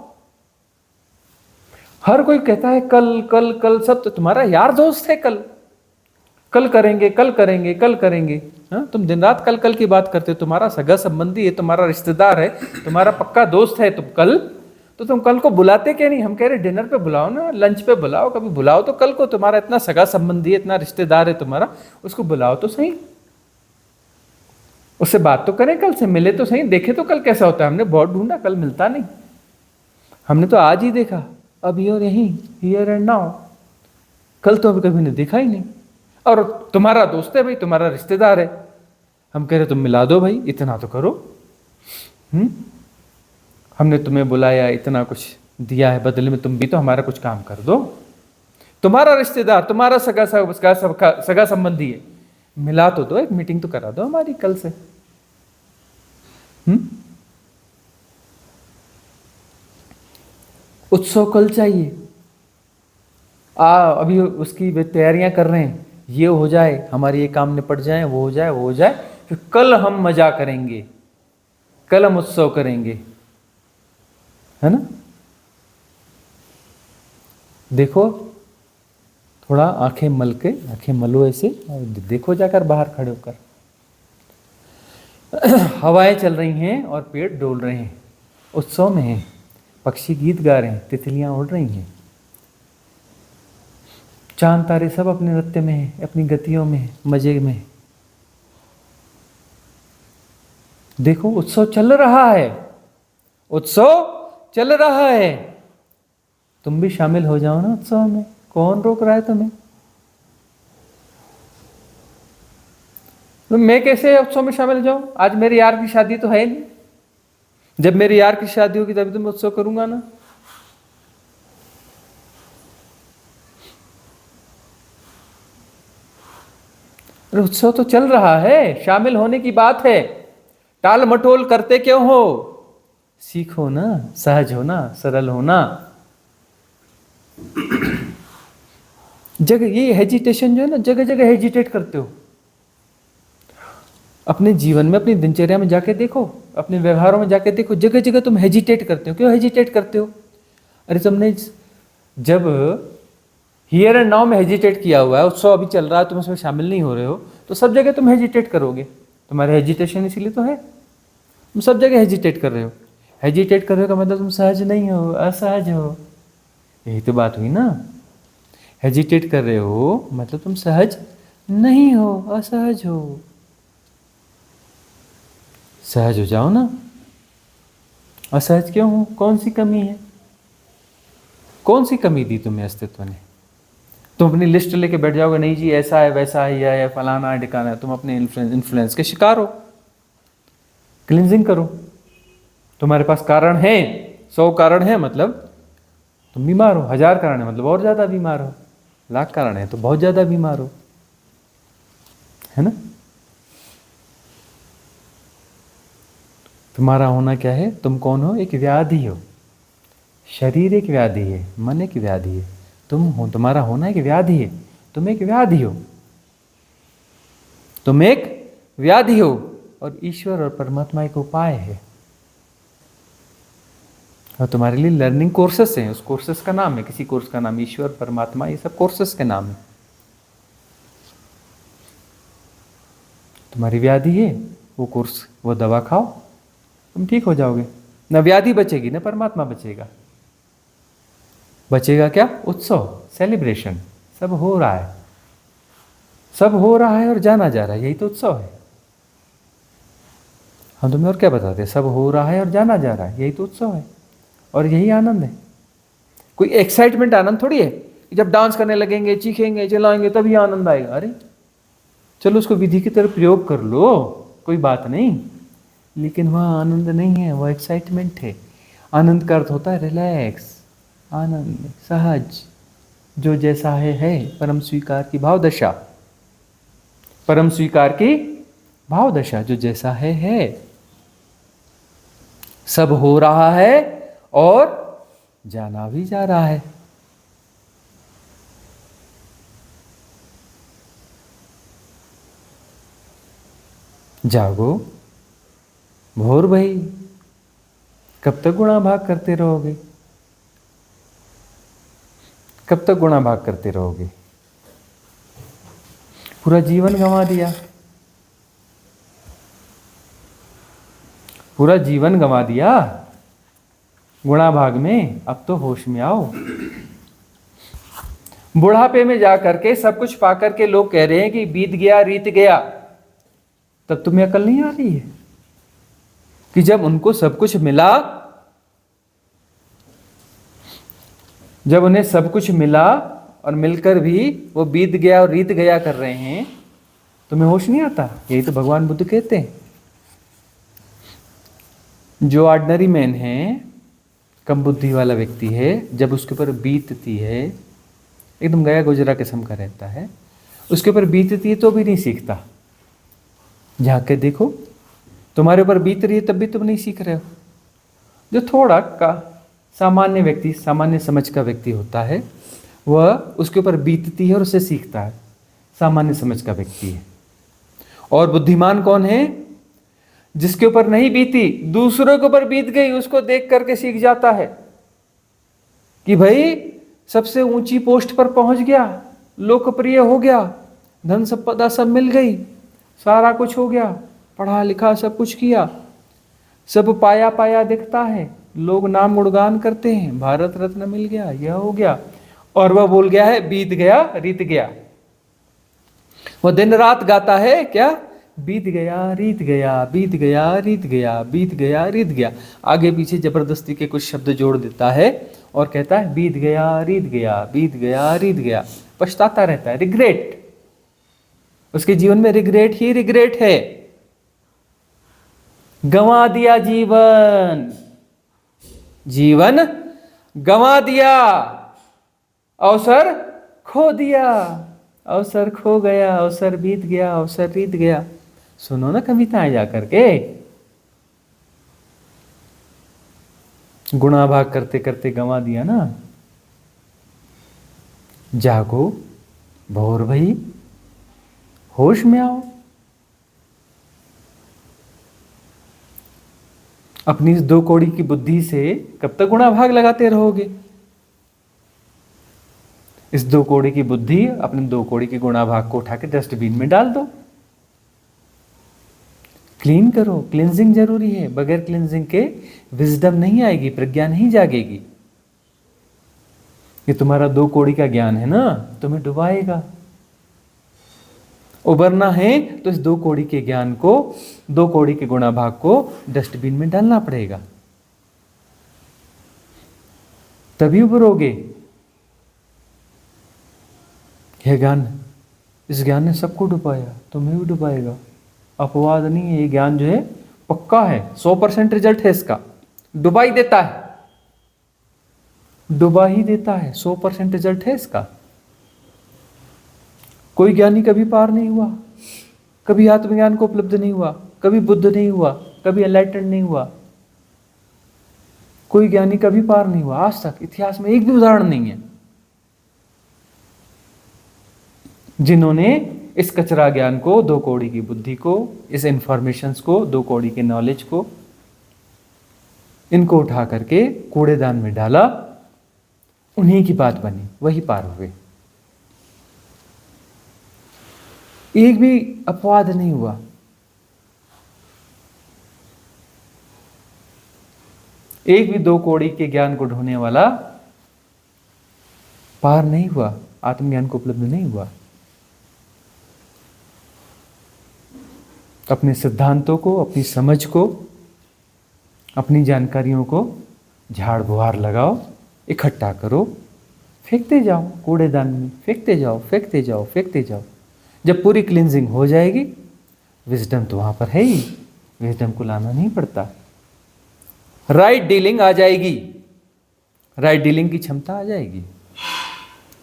Speaker 2: हर कोई कहता है कल कल कल, सब तो तुम्हारा यार दोस्त है। कल करेंगे, कल करेंगे, कल करेंगे। हाँ, तुम दिन रात कल कल की बात करते हो। तुम्हारा सगा संबंधी है, तुम्हारा रिश्तेदार है, तुम्हारा पक्का दोस्त है। तुम कल को बुलाते क्या नहीं? हम कह रहे डिनर पे बुलाओ ना, लंच पे बुलाओ, कभी बुलाओ तो कल को। तुम्हारा इतना सगा संबंधी है, इतना रिश्तेदार है तुम्हारा, उसको बुलाओ तो सही। उससे बात तो करें, कल से मिले तो सही, देखे तो कल कैसा होता है। हमने बहुत ढूंढा, कल मिलता नहीं। हमने तो आज ही देखा, अभी और यहीं, हियर एंड नाउ। कल तो अभी कभी ने देखा ही नहीं। और तुम्हारा दोस्त है भाई, तुम्हारा रिश्तेदार है। हम कह रहे तुम मिला दो भाई, इतना तो करो। हमने तुम्हें बुलाया, इतना कुछ दिया है, बदले में तुम भी तो हमारा कुछ काम कर दो। तुम्हारा रिश्तेदार, तुम्हारा सगा संबंधी है, मिला तो दो, एक मीटिंग तो करा दो हमारी कल से। उत्सव कल चाहिए। अभी उसकी वे तैयारियां कर रहे हैं, ये हो जाए, हमारे ये काम निपट जाए, वो हो जाए, वो हो जाए, फिर कल हम मजा करेंगे, कल हम उत्सव करेंगे, है ना। देखो, थोड़ा आंखें मल के, आंखें मलो ऐसे और देखो जाकर बाहर खड़े होकर। हवाएं चल रही हैं और पेड़ डोल रहे हैं, उत्सव में हैं, पक्षी गीत गा रहे हैं, तितलियां उड़ रही हैं, चांद तारे सब अपने नृत्य में हैं, अपनी गतियों में हैं, मजे में हैं। देखो उत्सव चल रहा है, उत्सव चल रहा है। तुम भी शामिल हो जाओ ना उत्सव में, कौन रोक रहा है तुम्हें। तो मैं कैसे उत्सव में शामिल हो जाऊं? आज मेरे यार की शादी तो है नहीं, जब मेरे यार की शादी होगी तभी तो मैं उत्सव करूंगा ना। उत्सव तो चल रहा है, शामिल होने की बात है, टाल मटोल करते क्यों हो? सीखो ना, सहज होना, सरल होना। जगह ये हेजिटेशन जो है ना, जगह जगह हेजिटेट करते हो। अपने जीवन में, अपनी दिनचर्या में जाके देखो, अपने व्यवहारों में जाके देखो, जगह जगह तुम हेजिटेट करते हो। क्यों हेजिटेट करते हो? अरे तुमने जब हियर एंड नाउ में हेजिटेट किया हुआ है, उत्सव अभी चल रहा है, तुम उसमें शामिल नहीं हो रहे हो, तो सब जगह तुम हेजिटेट करोगे। तुम्हारा हेजिटेशन इसीलिए तो है, तुम सब जगह हेजिटेट कर रहे हो। हेजिटेट कर रहे हो का मतलब तुम सहज नहीं हो, असहज हो, यही तो बात हुई ना। हेजिटेट कर रहे हो मतलब तुम सहज नहीं हो, असहज हो। सहज हो जाओ ना। असहज क्यों हो? कौन सी कमी है? कौन सी कमी दी तुम्हें अस्तित्व ने? तुम अपनी लिस्ट लेके बैठ जाओगे, नहीं जी ऐसा है, वैसा है, यह है, फलाना है, ढिकाना है। तुम अपने इन्फ्लुएंस के शिकार हो। क्लिंजिंग करो। तुम्हारे पास कारण है, 100 कारण है मतलब तुम बीमार हो, 1000 कारण है मतलब और ज्यादा बीमार हो, 1,00,000 कारण है तो बहुत ज्यादा बीमार हो, है ना। तुम्हारा होना क्या है? तुम कौन हो? एक व्याधि हो। शरीर एक व्याधि है, मन एक व्याधि है, तुम हो, तुम्हारा होना एक व्याधि है। तुम एक व्याधि हो, तुम एक व्याधि हो, और ईश्वर और परमात्मा एक उपाय है। और तुम्हारे लिए लर्निंग कोर्सेस हैं, उस कोर्सेस का नाम है, किसी कोर्स का नाम ईश्वर, परमात्मा, ये सब कोर्सेस के नाम है। तुम्हारी व्याधि है, वो कोर्स, वो दवा खाओ, तुम ठीक हो जाओगे। न व्याधि बचेगी न परमात्मा बचेगा। बचेगा क्या? उत्सव, सेलिब्रेशन। सब हो रहा है, सब हो रहा है और जाना जा रहा है, यही तो उत्सव है। हम तुम्हें और क्या बताते हैं? सब हो रहा है और जाना जा रहा है, यही तो उत्सव है, और यही आनंद है। कोई एक्साइटमेंट आनंद थोड़ी है कि जब डांस करने लगेंगे, चीखेंगे, चिल्लाएंगे तभी आनंद आएगा। अरे चलो उसको विधि की तरह प्रयोग कर लो, कोई बात नहीं, लेकिन वह आनंद नहीं है, वह एक्साइटमेंट है। आनंद का अर्थ होता है रिलैक्स, आनंद, सहज, जो जैसा है, परम स्वीकार की भाव दशा। परम स्वीकार की भाव दशा, जो जैसा है। सब हो रहा है और जाना भी जा रहा है। जागो, भोर भाई, कब तक गुणा भाग करते रहोगे? कब तक गुणा भाग करते रहोगे? पूरा जीवन गंवा दिया, पूरा जीवन गंवा दिया गुणा भाग में। अब तो होश में आओ। बुढ़ापे में जा करके सब कुछ पा करके लोग कह रहे हैं कि बीत गया, रीत गया, तब तुम्हें अकल नहीं आ रही है कि जब उनको सब कुछ मिला, जब उन्हें सब कुछ मिला और मिलकर भी वो बीत गया और रीत गया कर रहे हैं, तुम्हें होश नहीं आता। यही तो भगवान बुद्ध कहते हैं। जो ऑर्डिनरी मैन है, कम बुद्धि वाला व्यक्ति है, जब उसके ऊपर बीतती है, एकदम गया गुजरा किस्म का रहता है, उसके ऊपर बीतती है तो भी नहीं सीखता। झांक के देखो, तुम्हारे ऊपर बीत रही है तब भी तुम नहीं सीख रहे हो। जो थोड़ा का सामान्य व्यक्ति, सामान्य समझ का व्यक्ति होता है, वह उसके ऊपर बीतती है और उसे सीखता है, सामान्य समझ का व्यक्ति है। और बुद्धिमान कौन है? जिसके ऊपर नहीं बीती, दूसरों के ऊपर बीत गई, उसको देख करके सीख जाता है कि भाई सबसे ऊंची पोस्ट पर पहुंच गया, लोकप्रिय हो गया, धन संपदा सब मिल गई, सारा कुछ हो गया, पढ़ा लिखा सब कुछ किया, सब पाया पाया दिखता है, लोग नाम गुणगान करते हैं, भारत रत्न मिल गया, यह हो गया, और वह बोल गया है बीत गया रीत गया। वह दिन रात गाता है क्या? बीत गया रीत गया, बीत गया रीत गया, बीत गया रीत गया। आगे पीछे जबरदस्ती के कुछ शब्द जोड़ देता है और कहता है बीत गया रीत गया, बीत गया रीत गया। पछताता रहता है, रिग्रेट। उसके जीवन में रिग्रेट ही रिग्रेट है। गंवा दिया जीवन, जीवन गंवा दिया, अवसर खो दिया, अवसर खो गया, अवसर बीत गया, अवसर बीत गया। सुनो ना कविताएं जाकर के। गुणा भाग करते करते गंवा दिया ना। जागो, भोर भई, होश में आओ। अपनी इस 2 कौड़ी की बुद्धि से कब तक गुणा भाग लगाते रहोगे? इस 2 कौड़ी की बुद्धि, अपने 2 कौड़ी के गुणा भाग को उठा के डस्टबिन में डाल दो। क्लीन करो, क्लींजिंग जरूरी है। बगैर क्लींजिंग के विजडम नहीं आएगी, प्रज्ञा नहीं जागेगी। ये तुम्हारा 2 कौड़ी का ज्ञान है ना, तुम्हें डुबाएगा। उबरना है तो इस 2 कौड़ी के ज्ञान को, 2 कौड़ी के गुणा भाग को डस्टबिन में डालना पड़ेगा, तभी उबरोगे। यह ज्ञान, इस ज्ञान ने सबको डुबाया, तुम्हें भी डुबाएगा। अपवाद नहीं है, ये ज्ञान जो है पक्का है, 100% रिजल्ट है इसका। डुबा ही देता है, डुबा ही देता है, 100% रिजल्ट है इसका। कोई ज्ञानी कभी पार नहीं हुआ, कभी आत्मज्ञान को उपलब्ध नहीं हुआ, कभी बुद्ध नहीं हुआ, कभी एनलाइटेंड नहीं हुआ। कोई ज्ञानी कभी पार नहीं हुआ आज तक, इतिहास में एक भी उदाहरण नहीं है जिन्होंने इस कचरा ज्ञान को, 2 कौड़ी की बुद्धि को, इस इंफॉर्मेशंस को, 2 कौड़ी के नॉलेज को, इनको उठा करके कूड़ेदान में डाला, उन्हीं की बात बनी, वही पार हुए। एक भी अपवाद नहीं हुआ। एक भी 2 कौड़ी के ज्ञान को ढोने वाला पार नहीं हुआ, आत्मज्ञान को उपलब्ध नहीं हुआ। अपने सिद्धांतों को, अपनी समझ को, अपनी जानकारियों को झाड़ बुहार लगाओ, इकट्ठा करो, फेंकते जाओ कूड़ेदान में, फेंकते जाओ, फेंकते जाओ, फेंकते जाओ। जब पूरी क्लींजिंग हो जाएगी, विजडम तो वहां पर है ही, विजडम को लाना नहीं पड़ता। राइट डीलिंग आ जाएगी, राइट डीलिंग की क्षमता आ जाएगी।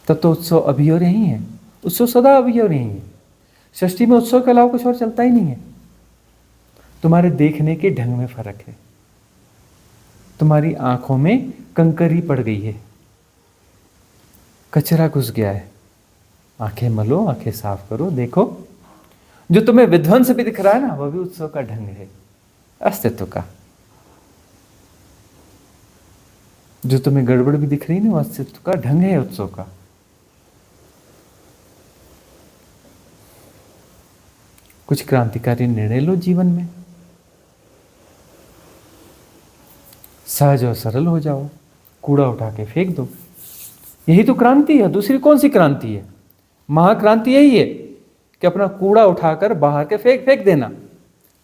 Speaker 2: तब तो उत्सव अभी और यही है, उत्सव सदा अभी और यही है। षष्ठी में उत्सव के अलावा कुछ और चलता ही नहीं है। तुम्हारे देखने के ढंग में फर्क है, तुम्हारी आंखों में कंकरी पड़ गई है, कचरा घुस गया है। आंखें मलो, आंखें साफ करो, देखो जो तुम्हें विध्वंस भी दिख रहा है ना, वह भी उत्सव का ढंग है, अस्तित्व का। जो तुम्हें गड़बड़ भी दिख रही है ना, वह अस्तित्व का ढंग है, उत्सव का। कुछ क्रांतिकारी निर्णय लो जीवन में, सहज और सरल हो जाओ, कूड़ा उठा के फेंक दो। यही तो क्रांति है, दूसरी कौन सी क्रांति है? महाक्रांति यही है कि अपना कूड़ा उठाकर बाहर के फेंक देना,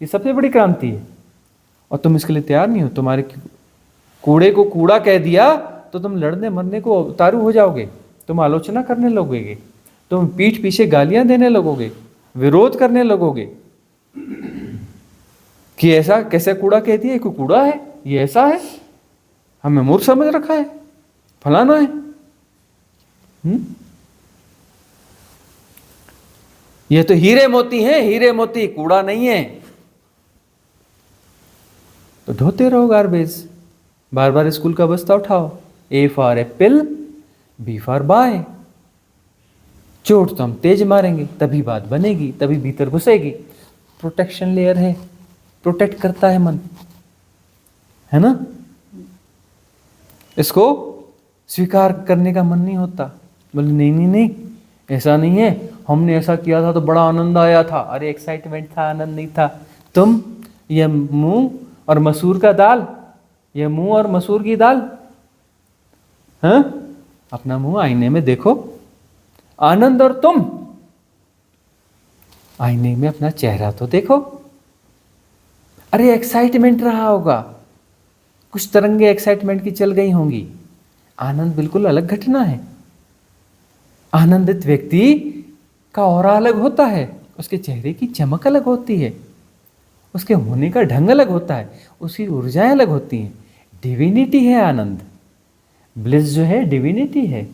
Speaker 2: ये सबसे बड़ी क्रांति है। और तुम इसके लिए तैयार नहीं हो। तुम्हारे कूड़े को कूड़ा कह दिया तो तुम लड़ने मरने को उतारू हो जाओगे, तुम आलोचना करने लगोगे, तुम पीठ पीछे गालियां देने लगोगे, विरोध करने लगोगे कि ऐसा कैसे कूड़ा कह दिया, कोई कूड़ा है, ये ऐसा है, हमें मूर्ख समझ रखा है, फलाना है। ये तो हीरे मोती हैं, हीरे मोती, कूड़ा नहीं है। तो ढोते रहो गार्बेज, बार बार स्कूल का बस्ता उठाओ। A for apple, B for boy. चोट तो हम तेज मारेंगे तभी बात बनेगी, तभी भीतर घुसेगी। प्रोटेक्शन लेयर है, प्रोटेक्ट करता है मन, है ना। इसको स्वीकार करने का मन नहीं होता। बोले नहीं नहीं नहीं, ऐसा नहीं है, हमने ऐसा किया था तो बड़ा आनंद आया था। अरे एक्साइटमेंट था, आनंद नहीं था। तुम ये मूंग और मसूर का दाल, ये मूंग और मसूर की दाल, हाँ, अपना मुंह आईने में देखो, आनंद और तुम आईने में अपना चेहरा तो देखो। अरे एक्साइटमेंट रहा होगा, कुछ तरंगे एक्साइटमेंट की चल गई होंगी। आनंद बिल्कुल अलग घटना है। आनंदित व्यक्ति का ऑरा अलग होता है, उसके चेहरे की चमक अलग होती है, उसके होने का ढंग अलग होता है, उसकी ऊर्जाएं अलग होती हैं। डिविनिटी है आनंद, ब्लिस जो है डिविनिटी है।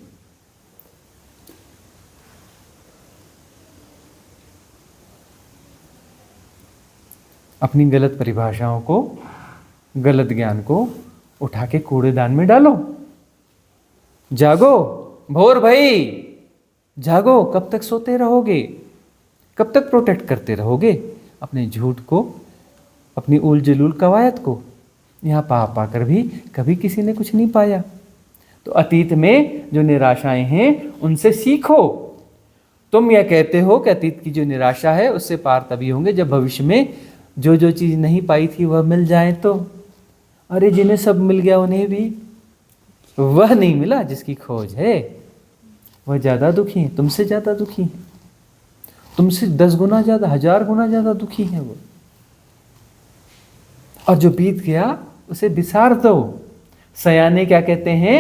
Speaker 2: अपनी गलत परिभाषाओं को, गलत ज्ञान को उठा के कूड़ेदान में डालो। जागो भोर भाई, जागो। कब तक सोते रहोगे? कब तक प्रोटेक्ट करते रहोगे अपने झूठ को, अपनी उल जलूल कवायद को? यहाँ पा पाकर भी कभी किसी ने कुछ नहीं पाया। तो अतीत में जो निराशाएं हैं उनसे सीखो। तुम यह कहते हो कि अतीत की जो निराशा है उससे पार तभी होंगे जब भविष्य में जो जो चीज़ नहीं पाई थी वह मिल जाए तो। अरे जिन्हें सब मिल गया उन्हें भी वह नहीं मिला जिसकी खोज है, वह ज़्यादा दुखी है, तुमसे ज़्यादा दुखी है, तुमसे 10 गुना ज़्यादा, 1000 गुना ज़्यादा दुखी है वो। और जो बीत गया उसे बिसार दो। सयाने क्या कहते हैं?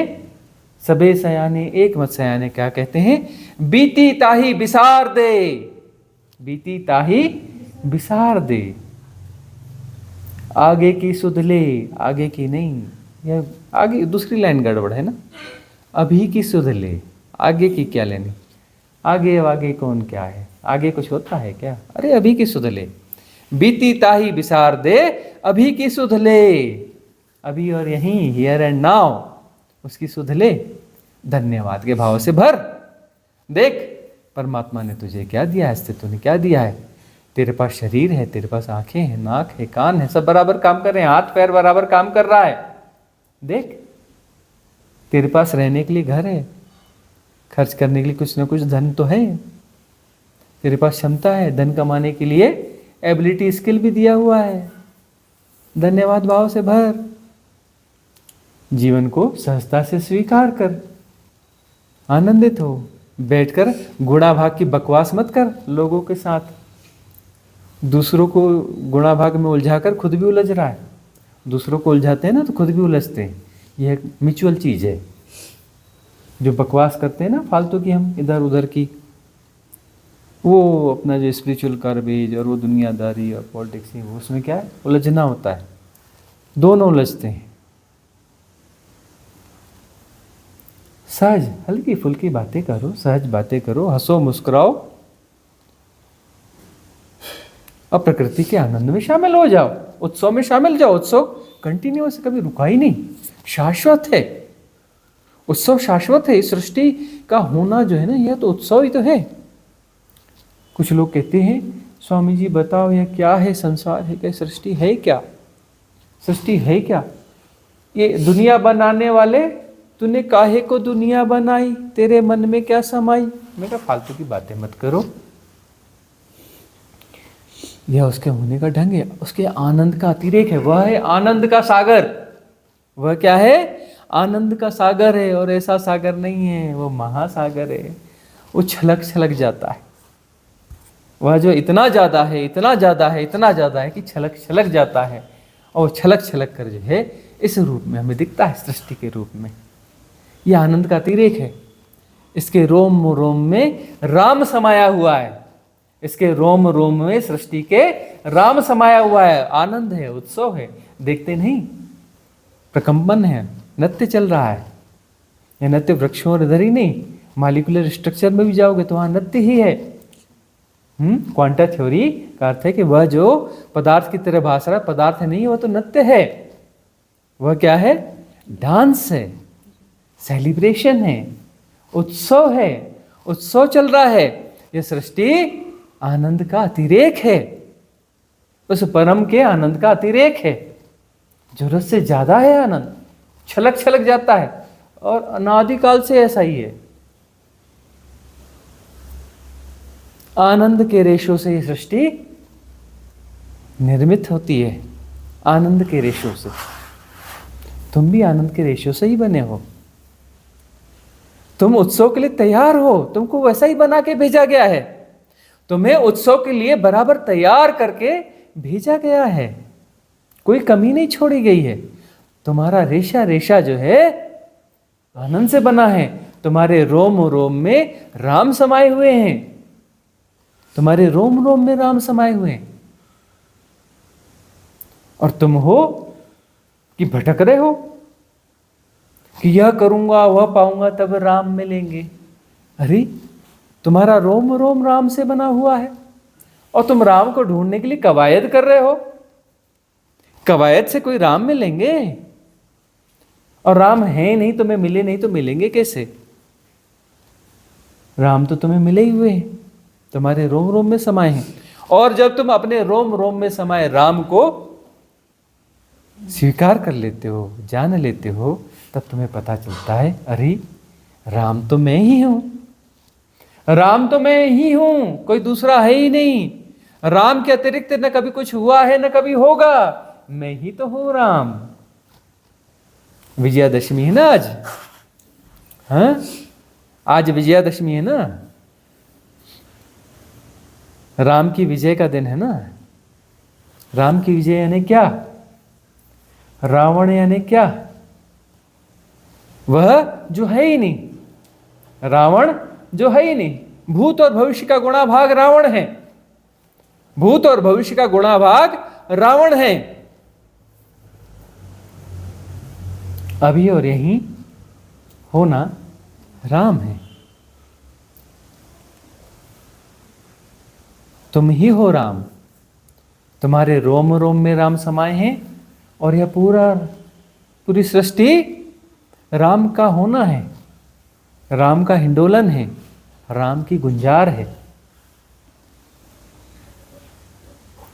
Speaker 2: सबे सयाने एक मत सयाने क्या कहते हैं? बीती ताही बिसार दे, बीती ताही बिसार दे। आगे की सुध ले, आगे की नहीं। यह आगे दूसरी लाइन गड़बड़ है ना। अभी की सुध ले, आगे की क्या लेनी? आगे आगे कौन क्या है? आगे कुछ होता है क्या? अरे अभी की सुध ले, बीती ताही बिसार दे, अभी की सुध ले। अभी और यहीं, हियर एंड नाउ, उसकी सुध ले। धन्यवाद के भाव से भर। देख परमात्मा ने तुझे क्या दिया है, अस्तित्व ने क्या दिया है। तेरे पास शरीर है, तेरे पास आंखें हैं, नाक है, कान है, सब बराबर काम कर रहे हैं, हाथ पैर बराबर काम कर रहा है। देख तेरे पास रहने के लिए घर है, खर्च करने के लिए कुछ ना कुछ धन तो है, तेरे पास क्षमता है, धन कमाने के लिए एबिलिटी स्किल भी दिया हुआ है। धन्यवाद भाव से भर। जीवन को सहजता से स्वीकार कर, आनंदित हो। बैठकर गुणा भाग की बकवास मत कर लोगों के साथ। दूसरों को गुणा भाग में उलझाकर खुद भी उलझ रहा है। दूसरों को उलझाते हैं ना तो खुद भी उलझते हैं। यह एक म्यूचुअल चीज़ है। जो बकवास करते हैं ना फालतू की हम इधर उधर की, वो अपना जो स्पिरिचुअल कार्बेज और वो दुनियादारी और पॉलिटिक्स, वो उसमें क्या है, उलझना होता है। दोनों उलझते हैं। सहज हल्की फुल्की बातें करो, सहज बातें करो, हंसो मुस्कुराओ और प्रकृति के आनंद में शामिल हो जाओ। उत्सव में शामिल जाओ। उत्सव कंटिन्यूअस, कभी रुका ही नहीं, शाश्वत है। उत्सव शाश्वत है। इस सृष्टि का होना जो है ना, यह तो उत्सव ही तो है। कुछ लोग कहते हैं स्वामी जी बताओ यह क्या है, संसार है क्या, सृष्टि है क्या? सृष्टि है क्या? ये दुनिया बनाने वाले, तूने काहे को दुनिया बनाई, तेरे मन में क्या समाई? मैं कहा फालतू की बातें मत करो। यह उसके होने का ढंग है, उसके आनंद का अतिरेक है। वह है आनंद का सागर। वह क्या है? आनंद का सागर है। और ऐसा सागर नहीं है, वो महासागर है। वो छलक छलक जाता है। वह जो इतना ज़्यादा है, इतना ज़्यादा है, इतना ज़्यादा है कि छलक छलक जाता है। और छलक छलक कर जो है इस रूप में हमें दिखता है, सृष्टि के रूप में। यह आनंद का अतिरेक है। इसके रोम रोम में राम समाया हुआ है। इसके रोम रोम में सृष्टि के राम समाया हुआ है। आनंद है, उत्सव है। देखते नहीं, प्रकंपन है, नृत्य चल रहा है। यह नृत्य वृक्षों और इधर ही नहीं, मालिकुलर स्ट्रक्चर में भी जाओगे तो वहाँ नृत्य ही है। क्वांटा थ्योरी का अर्थ है कि वह जो पदार्थ की तरह भास रहा है पदार्थ नहीं, वह तो नृत्य है। वह क्या है? डांस है, सेलिब्रेशन है, उत्सव है, उत्सव चल रहा है। यह सृष्टि आनंद का अतिरेक है, उस परम के आनंद का अतिरेक है। जरूरत से ज्यादा है आनंद, छलक छलक जाता है, और अनादिकाल से ऐसा ही है। आनंद के रेशों से ये सृष्टि निर्मित होती है, आनंद के रेशों से। तुम भी आनंद के रेशों से ही बने हो। तुम उत्सव के लिए तैयार हो, तुमको वैसा ही बना के भेजा गया है। तुम्हें उत्सव के लिए बराबर तैयार करके भेजा गया है, कोई कमी नहीं छोड़ी गई है। तुम्हारा रेशा रेशा जो है आनंद से बना है। तुम्हारे रोम रोम में राम समाये हुए हैं, तुम्हारे रोम रोम में राम समाये हुए हैं। और तुम हो कि भटक रहे हो कि यह करूंगा वह पाऊंगा तब राम मिलेंगे। अरे तुम्हारा रोम रोम राम से बना हुआ है, और तुम राम को ढूंढने के लिए कवायद कर रहे हो। कवायद से कोई राम मिलेंगे? और राम है नहीं, तुम्हें मिले नहीं तो मिलेंगे कैसे? राम तो तुम्हें मिले ही हुए हैं, तुम्हारे रोम रोम में समाये हैं। और जब तुम अपने रोम रोम में समाये राम को स्वीकार कर लेते हो, जान लेते हो, तब तुम्हें पता चलता है अरे राम तो मैं ही हूं, राम तो मैं ही हूं, कोई दूसरा है ही नहीं। राम के अतिरिक्त न कभी कुछ हुआ है न कभी होगा, मैं ही तो हूं राम। विजयादशमी है ना आज? हाँ, आज विजयादशमी है ना, राम की विजय का दिन है ना। राम की विजय यानी क्या? रावण यानी क्या? वह जो है ही नहीं, रावण जो है ही नहीं। भूत और भविष्य का गुणा भाग रावण है, भूत और भविष्य का गुणा भाग रावण है। अभी और यहीं होना राम है। तुम ही हो राम, तुम्हारे रोम रोम में राम समाये हैं, और यह पूरी सृष्टि राम का होना है, राम का हिंडोलन है, राम की गुंजार है।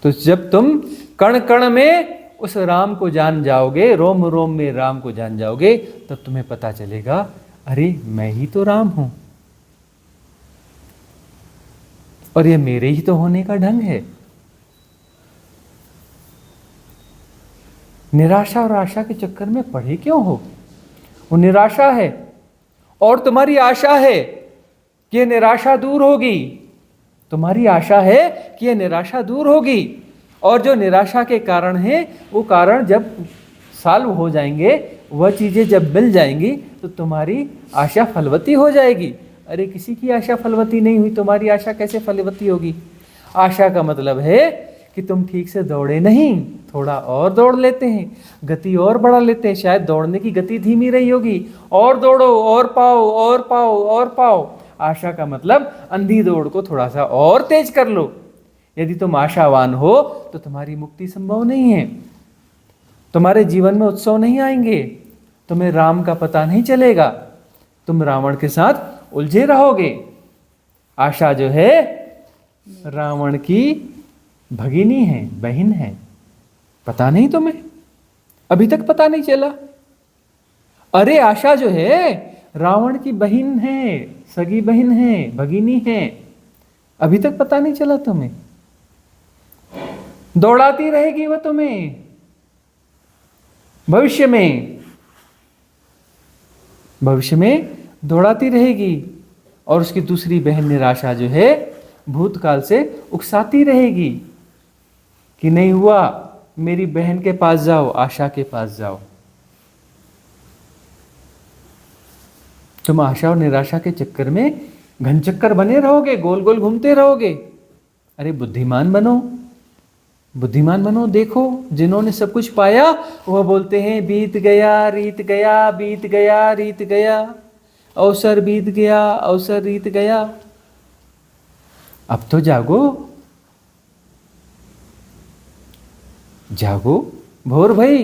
Speaker 2: तो जब तुम कण कण में उस राम को जान जाओगे, रोम रोम में राम को जान जाओगे, तब तुम्हें पता चलेगा अरे मैं ही तो राम हूं, और ये मेरे ही तो होने का ढंग है। निराशा और आशा के चक्कर में पड़े क्यों हो? वो निराशा है और तुम्हारी आशा है कि यह निराशा दूर होगी। तुम्हारी आशा है कि यह निराशा दूर होगी, और जो निराशा के कारण है वो कारण जब सॉल्व हो जाएंगे, वह चीजें जब मिल जाएंगी, तो तुम्हारी आशा फलवती हो जाएगी। अरे किसी की आशा फलवती नहीं हुई, तुम्हारी आशा कैसे फलवती होगी? आशा का मतलब है कि तुम ठीक से दौड़े नहीं, थोड़ा और दौड़ लेते हैं, गति और बढ़ा लेते हैं। शायद दौड़ने की गति धीमी रही होगी, और दौड़ो, और पाओ, और पाओ, और पाओ। आशा का मतलब अंधी दौड़ को थोड़ा सा और तेज कर लो। यदि तुम आशावान हो तो तुम्हारी मुक्ति संभव नहीं है, तुम्हारे जीवन में उत्सव नहीं आएंगे, तुम्हें राम का पता नहीं चलेगा, तुम रावण के साथ उलझे रहोगे। आशा जो है रावण की भगिनी है, बहन है। पता नहीं तुम्हें? अभी तक पता नहीं चला? अरे आशा जो है रावण की बहन है, सगी बहन है, भगिनी है। अभी तक पता नहीं चला तुम्हें? दौड़ाती रहेगी वह तुम्हें भविष्य में दौड़ाती रहेगी, और उसकी दूसरी बहन निराशा जो है भूतकाल से उकसाती रहेगी कि नहीं हुआ, मेरी बहन के पास जाओ, आशा के पास जाओ। तुम आशा और निराशा के चक्कर में घनचक्कर बने रहोगे, गोल गोल घूमते रहोगे। अरे बुद्धिमान बनो, बुद्धिमान बनो। देखो जिन्होंने सब कुछ पाया वह बोलते हैं बीत गया रीत गया, बीत गया रीत गया, अवसर बीत गया, अवसर रीत गया। अब तो जागो, जागो भोर भाई।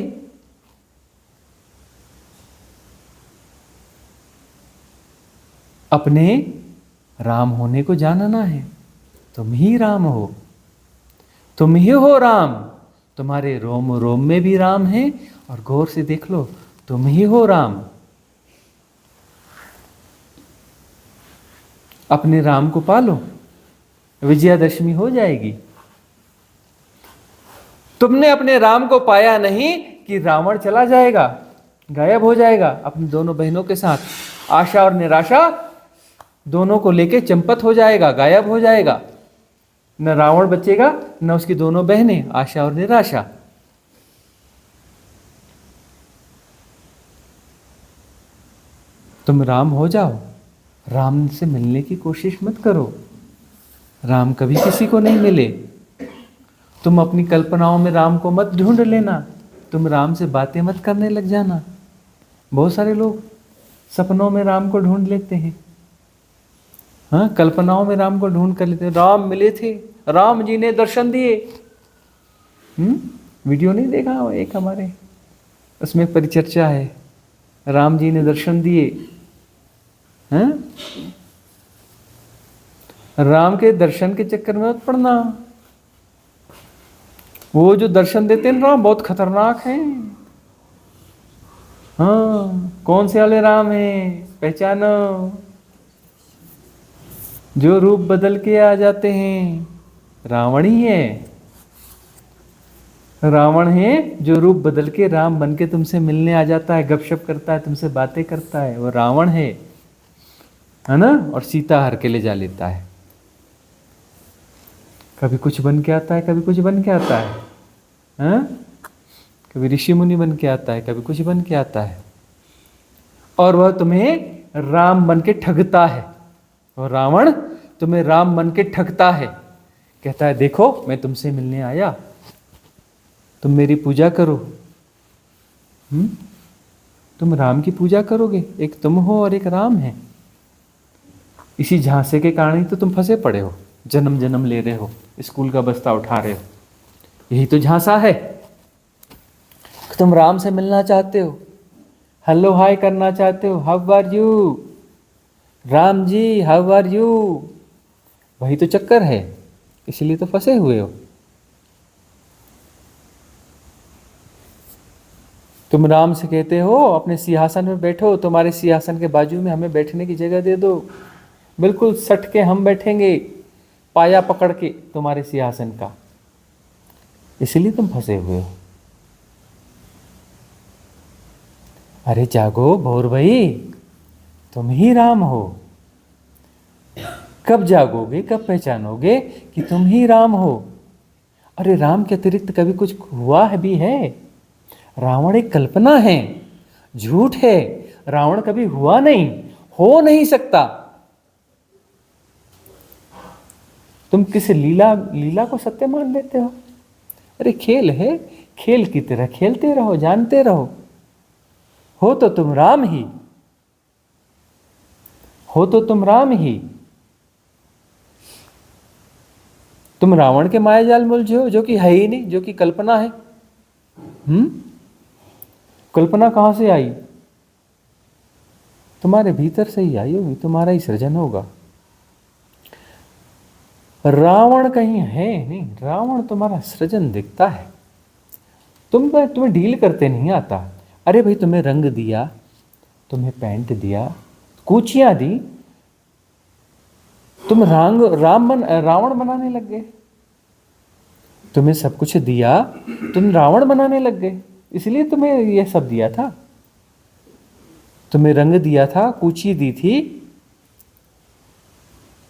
Speaker 2: अपने राम होने को जानना है। तुम ही राम हो, तुम ही हो राम। तुम्हारे रोम रोम में भी राम है, और गौर से देख लो, तुम ही हो राम। अपने राम को पालो, विजयादशमी हो जाएगी। तुमने अपने राम को पाया नहीं कि रावण चला जाएगा, गायब हो जाएगा अपनी दोनों बहनों के साथ। आशा और निराशा दोनों को लेके चंपत हो जाएगा, गायब हो जाएगा। न रावण बचेगा, न उसकी दोनों बहनें आशा और निराशा। तुम राम हो जाओ, राम से मिलने की कोशिश मत करो। राम कभी किसी को नहीं मिले। तुम अपनी कल्पनाओं में राम को मत ढूंढ लेना। तुम राम से बातें मत करने लग जाना। बहुत सारे लोग सपनों में राम को ढूंढ लेते हैं, हाँ, कल्पनाओं में राम को ढूंढ कर लेते हैं। राम मिले थे, राम जी ने दर्शन दिए। वीडियो नहीं देखा हो एक हमारे, उसमें परिचर्चा है, राम जी ने दर्शन दिए। हैं? राम के दर्शन के चक्कर में मत पड़ना। वो जो दर्शन देते हैं राम बहुत खतरनाक हैं। हाँ, कौन से वाले राम हैं पहचानो, जो रूप बदल के आ जाते हैं। रावण ही है, रावण है जो रूप बदल के राम बन के तुमसे मिलने आ जाता है, गपशप करता है, तुमसे बातें करता है, वो रावण है ना। और सीता हर के ले जा लेता है। कभी कुछ बन के आता है, कभी कुछ बन के आता है, हाँ? कभी ऋषि मुनि बन के आता है, कभी कुछ बन के आता है। और वह तुम्हें राम बन के ठगता है। और रावण तुम्हें राम बन के ठगता है, कहता है देखो मैं तुमसे मिलने आया, तुम मेरी पूजा करो। तुम राम की पूजा करोगे, एक तुम हो और एक राम है। इसी झांसे के कारण ही तो तुम फंसे पड़े हो, जन्म जन्म ले रहे हो, स्कूल का बस्ता उठा रहे हो। यही तो झांसा है। तुम राम से मिलना चाहते हो, हेलो हाय करना चाहते हो, how are you Ram ji, how are you. वही तो चक्कर है, इसलिए तो फंसे हुए हो। तुम राम से कहते हो अपने सिंहासन में बैठो, तुम्हारे सिंहासन के बाजू में हमें बैठने की जगह दे दो, बिल्कुल सट के हम बैठेंगे, पाया पकड़ के तुम्हारे सिंहासन का। इसलिए तुम फंसे हुए हो। अरे जागो भोर भाई, तुम ही राम हो। कब जागोगे, कब पहचानोगे कि तुम ही राम हो। अरे राम के अतिरिक्त कभी कुछ हुआ है भी है। रावण एक कल्पना है, झूठ है। रावण कभी हुआ नहीं, हो नहीं सकता। तुम किस लीला को सत्य मान लेते हो। अरे खेल है, खेल की तरह खेलते रहो, जानते रहो। हो तो तुम राम ही, हो तो तुम राम ही। तुम रावण के मायाजाल में उलझे हो, जो कि है ही नहीं, जो कि कल्पना है। कल्पना कहां से आई? तुम्हारे भीतर से ही आई होगी, तुम्हारा ही सृजन होगा। रावण कहीं है नहीं, रावण तुम्हारा सृजन दिखता है। तुम्हें डील करते नहीं आता। अरे भाई, तुम्हें रंग दिया, तुम्हें पैंट दिया, कूचियां दी, तुम रावण बनाने लग गए। तुम्हें सब कुछ दिया, तुम रावण बनाने लग गए। इसलिए तुम्हें यह सब दिया था। तुम्हें रंग दिया था, कूची दी थी,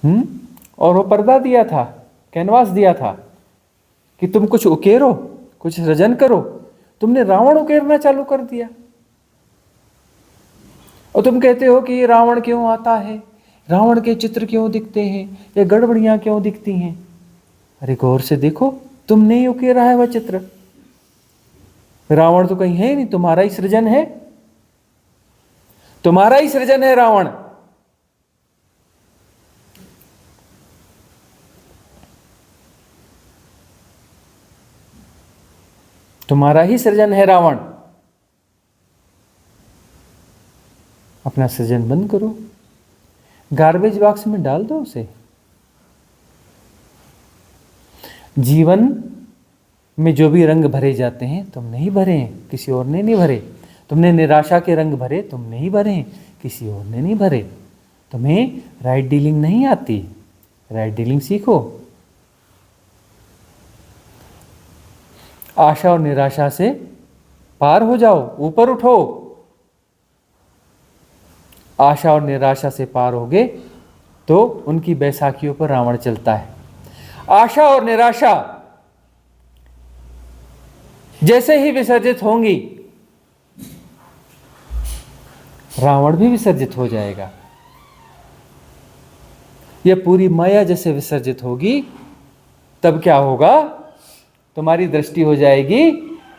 Speaker 2: और वो पर्दा दिया था, कैनवास दिया था कि तुम कुछ उकेरो, कुछ सृजन करो। तुमने रावण उकेरना चालू कर दिया। और तुम कहते हो कि रावण क्यों आता है, रावण के चित्र क्यों दिखते हैं, या गड़बड़ियां क्यों दिखती हैं। अरे गौर से देखो, तुमने ही उकेरा है वह चित्र। रावण तो कहीं है नहीं, तुम्हारा ही सृजन है, तुम्हारा ही सृजन है रावण। तुम्हारा ही सृजन है रावण। अपना सृजन बंद करो, गार्बेज बॉक्स में डाल दो उसे। जीवन में जो भी रंग भरे जाते हैं तुमने ही भरे हैं, किसी और ने नहीं भरे। तुमने निराशा के रंग भरे, तुमने ही भरे हैं, किसी और ने नहीं भरे। तुम्हें राइट डीलिंग नहीं आती, राइट डीलिंग सीखो। आशा और निराशा से पार हो जाओ, ऊपर उठो। आशा और निराशा से पार होगे तो उनकी बैसाखियों पर रावण चलता है। आशा और निराशा जैसे ही विसर्जित होंगी, रावण भी विसर्जित हो जाएगा। यह पूरी माया जैसे विसर्जित होगी, तब क्या होगा? तुम्हारी दृष्टि हो जाएगी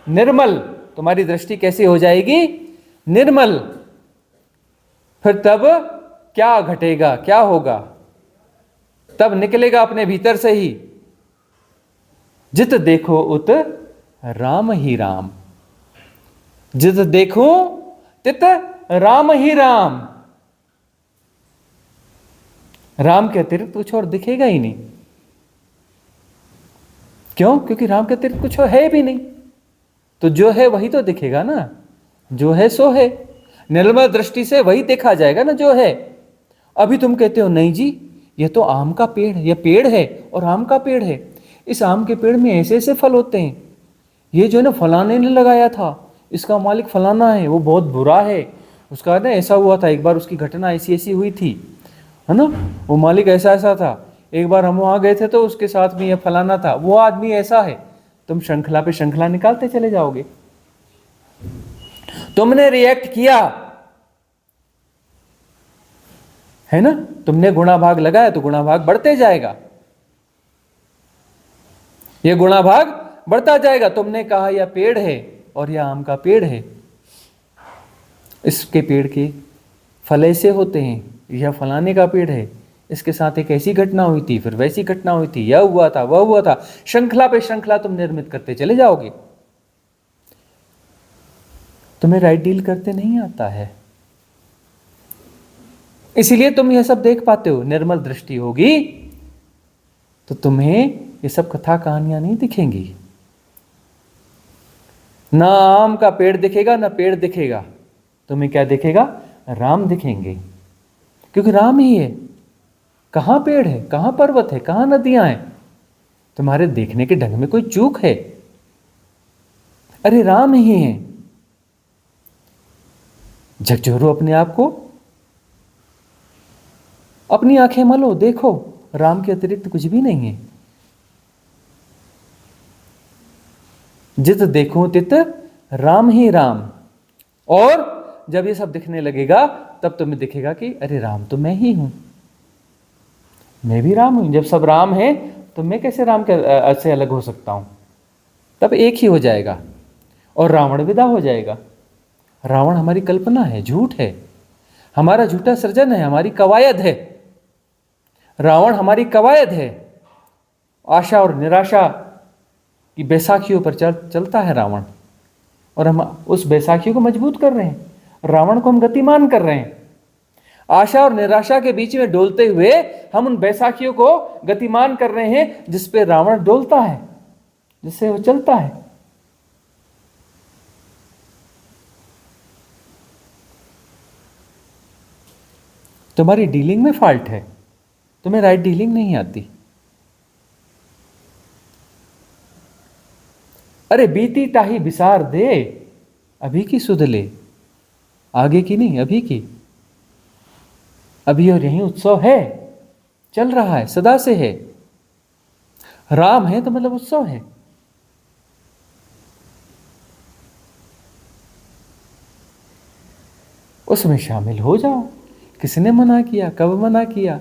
Speaker 2: निर्मल। तुम्हारी दृष्टि कैसी हो जाएगी? निर्मल। फिर तब क्या घटेगा, क्या होगा? तब निकलेगा अपने भीतर से ही, जित देखो उत राम ही राम। जित देखो तित राम ही राम। राम के अतिरिक्त कुछ और दिखेगा ही नहीं। क्यों? क्योंकि राम के अतिरिक्त कुछ और है भी नहीं। तो जो है वही तो दिखेगा ना, जो है सो है। निर्मल दृष्टि से वही देखा जाएगा ना जो है। अभी तुम कहते हो नहीं जी, यह तो आम का पेड़ है, यह पेड़ है और आम का पेड़ है। इस आम के पेड़ में ऐसे ऐसे फल होते हैं। ये जो है ना फलाने ने लगाया था, इसका मालिक फलाना है, वो बहुत बुरा है, उसका ना ऐसा हुआ था, एक बार उसकी घटना ऐसी ऐसी हुई थी, है ना, वो मालिक ऐसा ऐसा था, एक बार हम वहाँ गए थे तो उसके साथ में ये फलाना था, वो आदमी ऐसा है। तुम श्रृंखला पे श्रृंखला निकालते चले जाओगे। तुमने रिएक्ट किया है ना, तुमने गुणाभाग लगाया तो गुणाभाग बढ़ते जाएगा, ये गुणाभाग बढ़ता जाएगा। तुमने कहा यह पेड़ है और यह आम का पेड़ है, इसके पेड़ के फल ऐसे होते हैं, यह फलाने का पेड़ है, इसके साथ एक ऐसी घटना हुई थी, फिर वैसी घटना हुई थी, यह हुआ था, वह हुआ था। श्रृंखला पे श्रृंखला तुम निर्मित करते चले जाओगे। तुम्हें राइट डील करते नहीं आता है, इसीलिए तुम यह सब देख पाते हो। निर्मल दृष्टि होगी तो तुम्हें ये सब कथा कहानियां नहीं दिखेंगी। ना आम का पेड़ दिखेगा, ना पेड़ दिखेगा, तुम्हें क्या दिखेगा? राम दिखेंगे, क्योंकि राम ही है। कहां पेड़ है, कहां पर्वत है, कहां नदियां हैं? तुम्हारे देखने के ढंग में कोई चूक है? अरे राम ही है। झकझोरो अपने आप को, अपनी आंखें मलो, देखो राम के अतिरिक्त कुछ भी नहीं है। जित देखो तित राम ही राम। और जब ये सब दिखने लगेगा तब तुम्हें दिखेगा कि अरे राम तो मैं ही हूं, मैं भी राम हूं। जब सब राम है तो मैं कैसे राम के से अलग हो सकता हूं? तब एक ही हो जाएगा और रावण विदा हो जाएगा। रावण हमारी कल्पना है, झूठ है, हमारा झूठा सृजन है, हमारी कवायद है। रावण हमारी कवायद है। आशा और निराशा की बैसाखियों पर चलता है रावण, और हम उस बैसाखियों को मजबूत कर रहे हैं, रावण को हम गतिमान कर रहे हैं। आशा और निराशा के बीच में डोलते हुए हम उन बैसाखियों को गतिमान कर रहे हैं, जिस पे रावण डोलता है, जिससे वो चलता है। तुम्हारी डीलिंग में फॉल्ट है, तुम्हें राइट डीलिंग नहीं आती। अरे बीती टाही बिसार दे, अभी की सुध ले, आगे की नहीं, अभी की। अभी और यही उत्सव है, चल रहा है, सदा से है। राम है तो मतलब उत्सव है। उसमें शामिल हो जाओ। किसने मना किया? कब मना किया?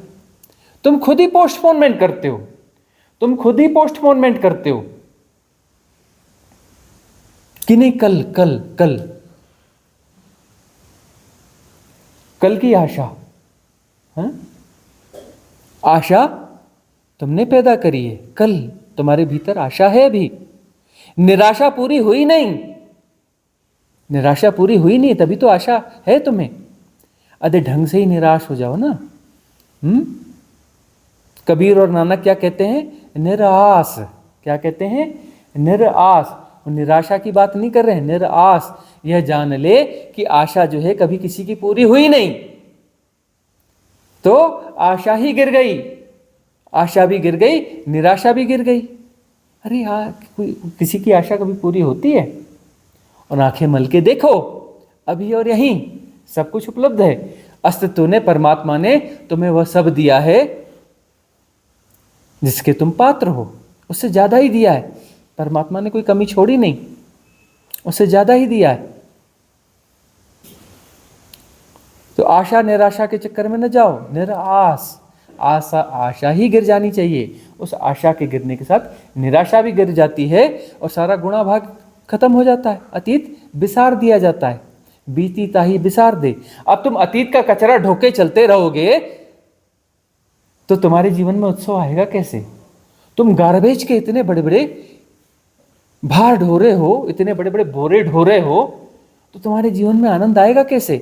Speaker 2: तुम खुद ही पोस्टपोनमेंट करते हो, तुम खुद ही पोस्टपोनमेंट करते हो कि नहीं, कल कल कल, कल की आशा। हाँ? आशा तुमने पैदा करी है, कल तुम्हारे भीतर आशा है अभी। निराशा पूरी हुई नहीं, निराशा पूरी हुई नहीं, तभी तो आशा है तुम्हें। अरे ढंग से ही निराश हो जाओ ना। कबीर और नानक क्या कहते हैं? निराश। क्या कहते हैं? निराश। निराशा की बात नहीं कर रहे हैं, निराश। यह जान ले कि आशा जो है कभी किसी की पूरी हुई नहीं, तो आशा ही गिर गई, आशा भी गिर गई, निराशा भी गिर गई। अरे यार, किसी की आशा कभी पूरी होती है? और आंखें मल के देखो, अभी और यहीं सब कुछ उपलब्ध है। अस्तित्व ने, परमात्मा ने तुम्हें वह सब दिया है जिसके तुम पात्र हो, उससे ज्यादा ही दिया है। परमात्मा ने कोई कमी छोड़ी नहीं, उससे ज्यादा ही दिया है। तो आशा निराशा के चक्कर में न जाओ, निराश। आशा ही गिर जानी चाहिए। उस आशा के गिरने के साथ निराशा भी गिर जाती है और सारा गुणा भाग खत्म हो जाता है। अतीत बिसार दिया जाता है, बीती ताही बिसार दे। अब तुम अतीत का कचरा ढोके चलते रहोगे तो तुम्हारे जीवन में उत्सव आएगा कैसे? तुम गार्बेज के इतने बड़े बड़े भार ढो रहे हो, इतने बड़े बड़े बोरे ढो रहे हो, तो तुम्हारे जीवन में आनंद आएगा कैसे?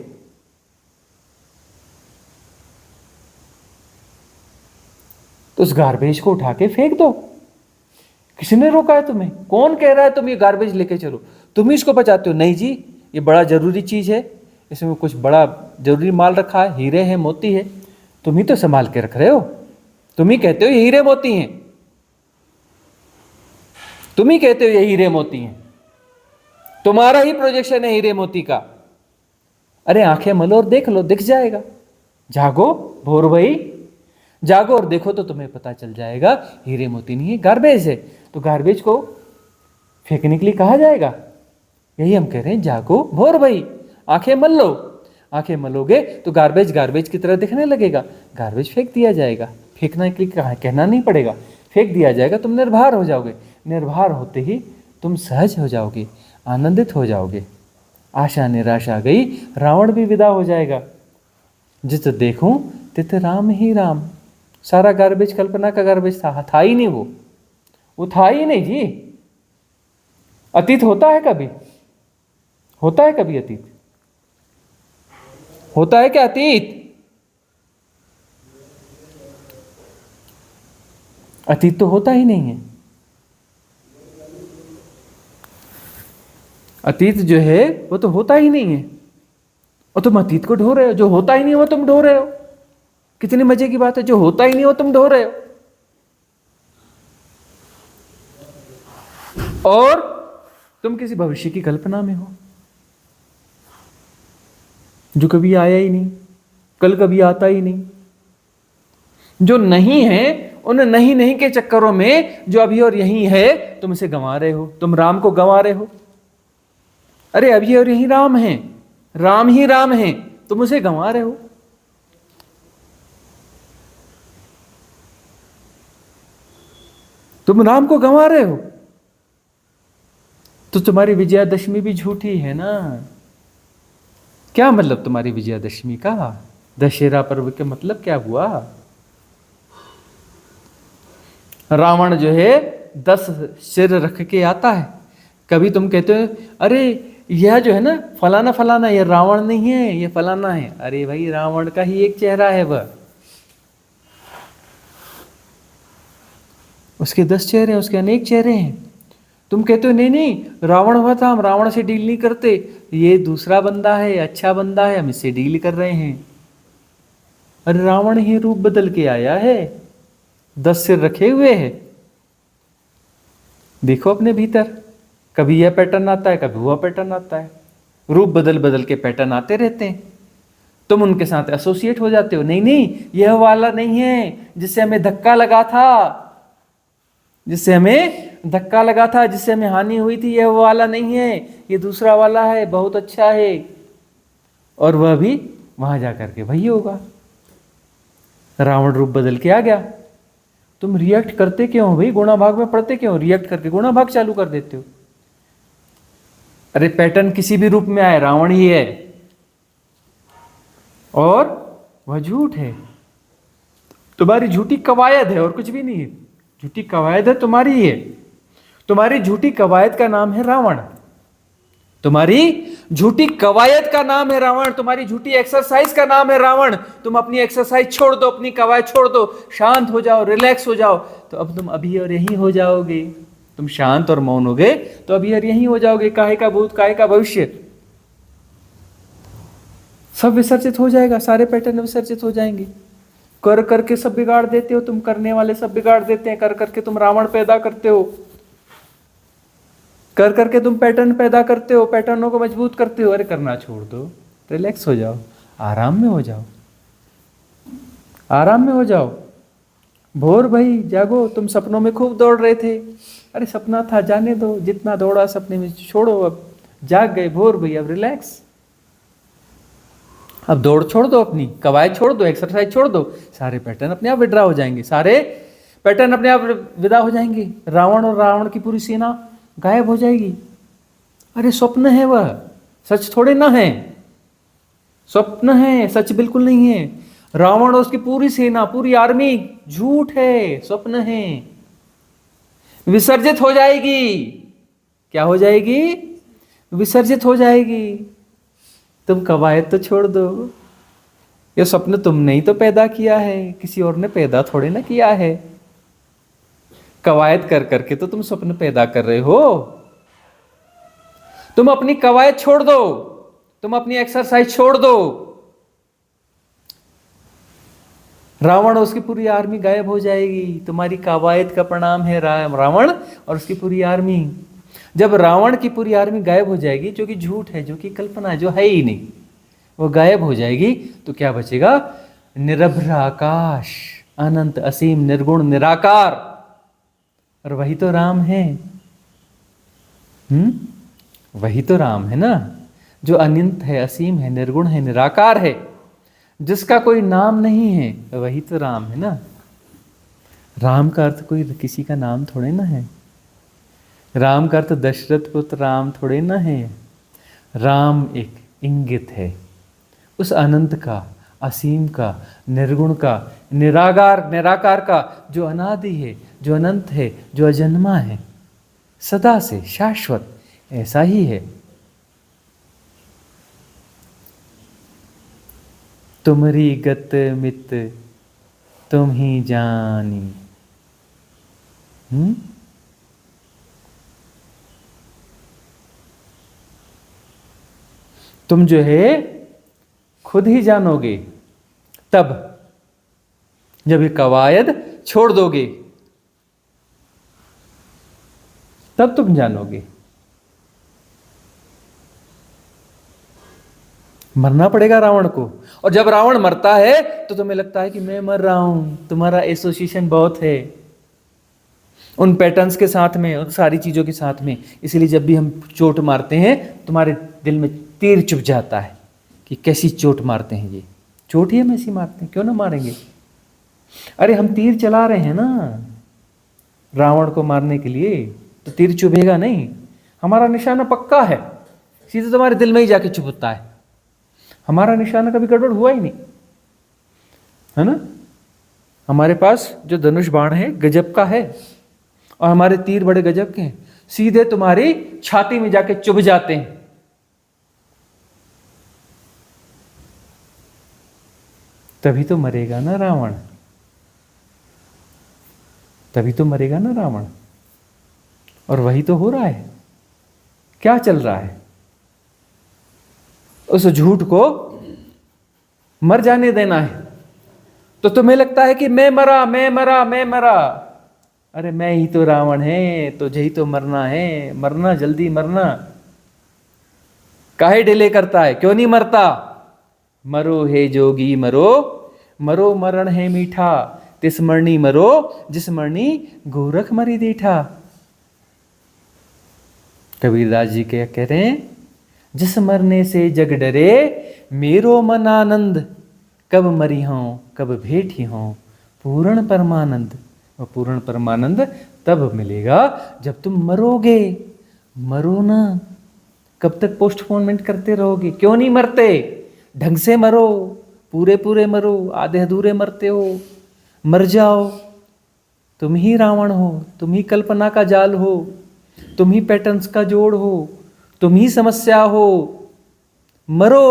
Speaker 2: तो उस गार्बेज को उठा के फेंक दो। किसने रोका है तुम्हें? कौन कह रहा है तुम ये गार्बेज लेके चलो? तुम ही इसको बचाते हो। नहीं जी, ये बड़ा जरूरी चीज है, इसमें कुछ बड़ा जरूरी माल रखा है, हीरे हैं, मोती है, तुम ही तो संभाल के रख रहे हो। तुम ही कहते हो ये हीरे मोती हैं, तुम ही कहते हो ये हीरे मोती हैं, तुम्हारा ही प्रोजेक्शन है हीरे मोती का। अरे आंखें मलो और देख लो, दिख जाएगा। जागो भोर भई, जागो और देखो तो तुम्हें पता चल जाएगा हीरे मोती नहीं है, गार्बेज है। तो गार्बेज को फेंकने के लिए कहा जाएगा? यही हम कह रहे हैं, जागो भोर भई, आंखें मल लो। आंखें मलोगे तो गार्बेज गार्बेज की तरह दिखने लगेगा, गार्बेज फेंक दिया जाएगा। फेंकना के लिए कहना नहीं पड़ेगा, फेंक दिया जाएगा। तुम निर्भर हो जाओगे, निर्भर होते ही तुम सहज हो जाओगे, आनंदित हो जाओगे। आशा निराशा गई, रावण भी विदा हो जाएगा। जित देखूं तित राम ही राम। सारा गार्बेज कल्पना का गार्बेज था ही नहीं, वो था ही नहीं जी। अतीत होता है कभी? होता है कभी अतीत? होता है क्या अतीत? अतीत तो होता ही नहीं है। अतीत जो है वो तो होता ही नहीं है, और तुम अतीत को ढो रहे हो। जो होता ही नहीं वो तुम ढो रहे हो। कितनी मजे की बात है, जो होता ही नहीं वो तुम ढो रहे हो। और तुम किसी भविष्य की कल्पना में हो जो कभी आया ही नहीं, कल कभी आता ही नहीं। जो नहीं है उन नहीं नहीं के चक्करों में जो अभी और यहीं है, तुम इसे गंवा रहे हो, तुम राम को गंवा रहे हो। अरे अभी और यहीं राम है, राम ही राम है, तुम उसे गंवा रहे हो। तुम राम को गंवा रहे हो तो तुम्हारी विजयादशमी भी झूठी है ना। क्या मतलब तुम्हारी विजयादशमी का? दशहरा पर्व के मतलब क्या हुआ? रावण जो है 10 सिर रख के आता है। कभी तुम कहते हो अरे यह जो है ना फलाना फलाना, यह रावण नहीं है, यह फलाना है। अरे भाई, रावण का ही एक चेहरा है वह, उसके 10 चेहरे हैं, उसके अनेक चेहरे हैं। तुम कहते हो नहीं नहीं रावण हुआ था, हम रावण से डील नहीं करते, ये दूसरा बंदा है, अच्छा बंदा है, हम इससे डील कर रहे हैं। अरे रावण ही रूप बदल के आया है, 10 सिर रखे हुए है। देखो अपने भीतर, कभी यह पैटर्न आता है, कभी वह पैटर्न आता है। रूप बदल बदल के पैटर्न आते रहते हैं। तुम उनके साथ एसोसिएट हो जाते हो। नहीं नहीं, यह वाला नहीं है जिससे हमें धक्का लगा था, जिससे हमें धक्का लगा था, जिससे हमें हानि हुई थी, यह वाला नहीं है, ये दूसरा वाला है, बहुत अच्छा है। और वह भी वहां जाकर के वही होगा। रावण रूप बदल के आ गया। तुम रिएक्ट करते क्यों हो भाई? गुणा भाग में पढ़ते क्यों? रिएक्ट करके गुणा भाग चालू कर देते हो। अरे पैटर्न किसी भी रूप में आए, रावण ही है और वह झूठ है। तुम्हारी झूठी कवायद है और कुछ भी नहीं है। झूठी कवायद है तुम्हारी है। तुम्हारी झूठी कवायद का नाम है रावण। तुम्हारी झूठी कवायद का नाम है रावण, तुम्हारी झूठी एक्सरसाइज का नाम है रावण। तुम अपनी एक्सरसाइज छोड़ दो, अपनी कवायद छोड़ दो, शांत हो जाओ, रिलैक्स हो जाओ, तो अब तुम अभी और यहीं हो जाओगे। तुम शांत और मौन हो गए तो अभी और यहीं हो जाओगे। काहे का भूत, काहे का भविष्य, सब विसर्जित हो जाएगा, सारे पैटर्न विसर्जित हो जाएंगे। कर करके सब बिगाड़ देते हो तुम, करने वाले सब बिगाड़ देते हैं। कर करके तुम रावण पैदा करते हो, कर करके तुम पैटर्न पैदा करते हो, पैटर्नों को मजबूत करते हो। अरे करना छोड़ दो, रिलैक्स हो जाओ, आराम में हो जाओ, आराम में हो जाओ। भोर भाई जागो, तुम सपनों में खूब दौड़ रहे थे। अरे सपना था, जाने दो, जितना दौड़ा सपने में छोड़ो, अब जाग गए भोर भाई, अब रिलैक्स। अब दौड़ छोड़ दो, अपनी कवायद छोड़ दो, एक्सरसाइज छोड़ दो, सारे पैटर्न अपने आप विड्रा हो जाएंगे, सारे पैटर्न अपने आप विदा हो जाएंगे। रावण और रावण की पूरी सेना गायब हो जाएगी। अरे स्वप्न है वह, सच थोड़े ना है, स्वप्न है, सच बिल्कुल नहीं है। रावण और उसकी पूरी सेना, पूरी आर्मी झूठ है, स्वप्न है, विसर्जित हो जाएगी। क्या हो जाएगी? विसर्जित हो जाएगी। तुम कवायद तो छोड़ दो, ये स्वप्न तुमने ही तो पैदा किया है, किसी और ने पैदा थोड़े ना किया है। कवायद कर करके तो तुम स्वप्न पैदा कर रहे हो। तुम अपनी कवायद छोड़ दो, तुम अपनी एक्सरसाइज छोड़ दो। रावण और उसकी पूरी आर्मी गायब हो जाएगी। तुम्हारी कवायद का परिणाम है रावण और उसकी पूरी आर्मी। जब रावण की पूरी आर्मी गायब हो जाएगी, जो कि झूठ है, जो कि कल्पना है, जो है ही नहीं, वो गायब हो जाएगी, तो क्या बचेगा? निरभ्र आकाश, अनंत असीम निर्गुण निराकार। और वही तो राम है। वही तो राम है ना, जो अनंत है, असीम है, निर्गुण है, निराकार है, जिसका कोई नाम नहीं है, वही तो राम है ना। राम का अर्थ कोई किसी का नाम थोड़े ना है। राम का अर्थ दशरथ पुत्र राम थोड़े ना है। राम एक इंगित है उस अनंत का, असीम का, निर्गुण का, निराकार का, जो अनादि है, जो अनंत है, जो अजन्मा है, सदा से शाश्वत, ऐसा ही है। तुमरी गत मित तुम ही जानी। तुम जो है खुद ही जानोगे तब, जब ये कवायद छोड़ दोगे, तब तुम जानोगे। मरना पड़ेगा रावण को, और जब रावण मरता है तो तुम्हें लगता है कि मैं मर रहा हूं। तुम्हारा एसोसिएशन बहुत है उन पैटर्न्स के साथ में, उन सारी चीजों के साथ में। इसलिए जब भी हम चोट मारते हैं, तुम्हारे दिल में तीर चुभ जाता है कि कैसी चोट मारते हैं ये, चोट ही हम ऐसी मारते हैं, क्यों ना मारेंगे। अरे हम तीर चला रहे हैं ना रावण को मारने के लिए, तो तीर चुभेगा नहीं। हमारा निशाना पक्का है, सीधे तुम्हारे दिल में ही जाके चुभता है। हमारा निशाना कभी गड़बड़ हुआ ही नहीं, है ना। हमारे पास जो धनुष बाण है गजब का है, और हमारे तीर बड़े गजब के हैं, सीधे तुम्हारी छाती में जाके चुभ जाते हैं। तभी तो मरेगा ना रावण, तभी तो मरेगा ना रावण। और वही तो हो रहा है। क्या चल रहा है? उस झूठ को मर जाने देना है। तो तुम्हें लगता है कि मैं मरा, मैं मरा, मैं मरा। अरे मैं ही तो रावण है, तुझे ही तो मरना है। मरना, जल्दी मरना। काहे डिले करता है, क्यों नहीं मरता? मरो हे जोगी मरो, मरो मरण है मीठा, तिस मरनी मरो, जिस मरनी गोरख मरी दीठा। कबीरदास जी क्या कह रहे हैं? जिस मरने से जग डरे, मेरो मन आनंद, कब मरी हों कब भेटी हों पूर्ण परमानंद। और पूर्ण परमानंद तब मिलेगा जब तुम मरोगे। मरो ना, कब तक पोस्टपोनमेंट करते रहोगे? क्यों नहीं मरते? ढंग से मरो, पूरे पूरे मरो, आधे अधूरे मरते हो। मर जाओ, तुम ही रावण हो, तुम ही कल्पना का जाल हो। तुम ही पैटर्न्स का जोड़ हो, तुम ही समस्या हो। मरो,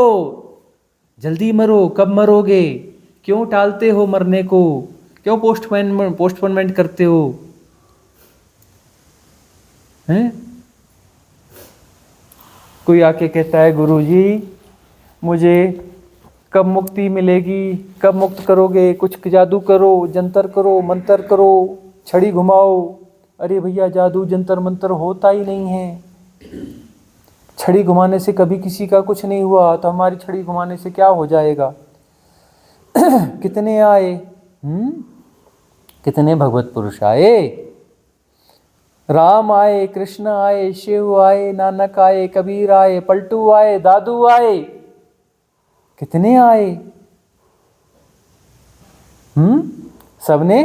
Speaker 2: जल्दी मरो। कब मरोगे? क्यों टालते हो मरने को? क्यों पोस्टपोनमेंट करते हो? हैं? कोई आके कहता है गुरुजी मुझे कब मुक्ति मिलेगी, कब मुक्त करोगे, कुछ जादू करो, जंतर करो, मंतर करो, छड़ी घुमाओ। अरे भैया, जादू जंतर मंतर होता ही नहीं है। छड़ी घुमाने से कभी किसी का कुछ नहीं हुआ, तो हमारी छड़ी घुमाने से क्या हो जाएगा? कितने आए, कितने भगवत पुरुष आए। राम आए, कृष्ण आए, शिव आए, नानक आए, कबीर आए, पलटू आए, दादू आए, कितने आए। सबने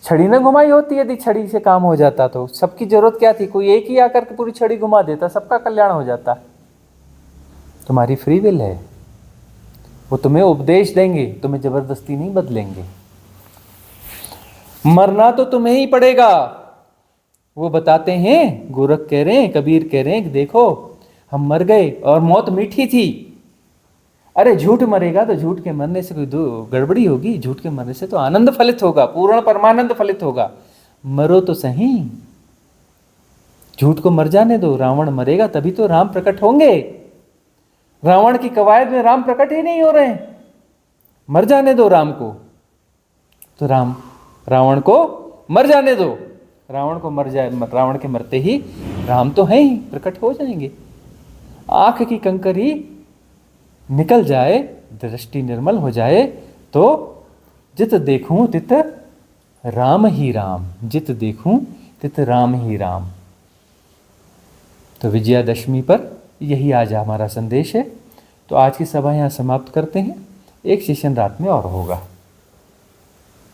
Speaker 2: छड़ी न घुमाई होती। यदि छड़ी से काम हो जाता तो सबकी जरूरत क्या थी? कोई एक ही आकर के पूरी छड़ी घुमा देता, सबका कल्याण हो जाता। तुम्हारी फ्री विल है, वो तुम्हें उपदेश देंगे, तुम्हें जबरदस्ती नहीं बदलेंगे। मरना तो तुम्हें ही पड़ेगा। वो बताते हैं, गोरख कह रहे हैं, कबीर कह रहे हैं कि देखो हम मर गए और मौत मीठी थी। अरे झूठ मरेगा तो झूठ के मरने से कोई गड़बड़ी होगी? झूठ के मरने से तो आनंद फलित होगा, पूर्ण परमानंद फलित होगा। मरो तो सही, झूठ को मर जाने दो। रावण मरेगा तभी तो राम प्रकट होंगे। रावण की कवायद में राम प्रकट ही नहीं हो रहे हैं। मर जाने दो राम को, तो रावण को मर जाने दो। रावण को मर जाए, रावण के मरते ही राम तो है ही, प्रकट हो जाएंगे। आंख की कंकरी निकल जाए, दृष्टि निर्मल हो जाए, तो जित देखूं तित राम ही राम, जित देखूं तित राम ही राम। तो विजयादशमी पर यही आज हमारा संदेश है। तो आज की सभा यहाँ समाप्त करते हैं। एक सेशन रात में और होगा।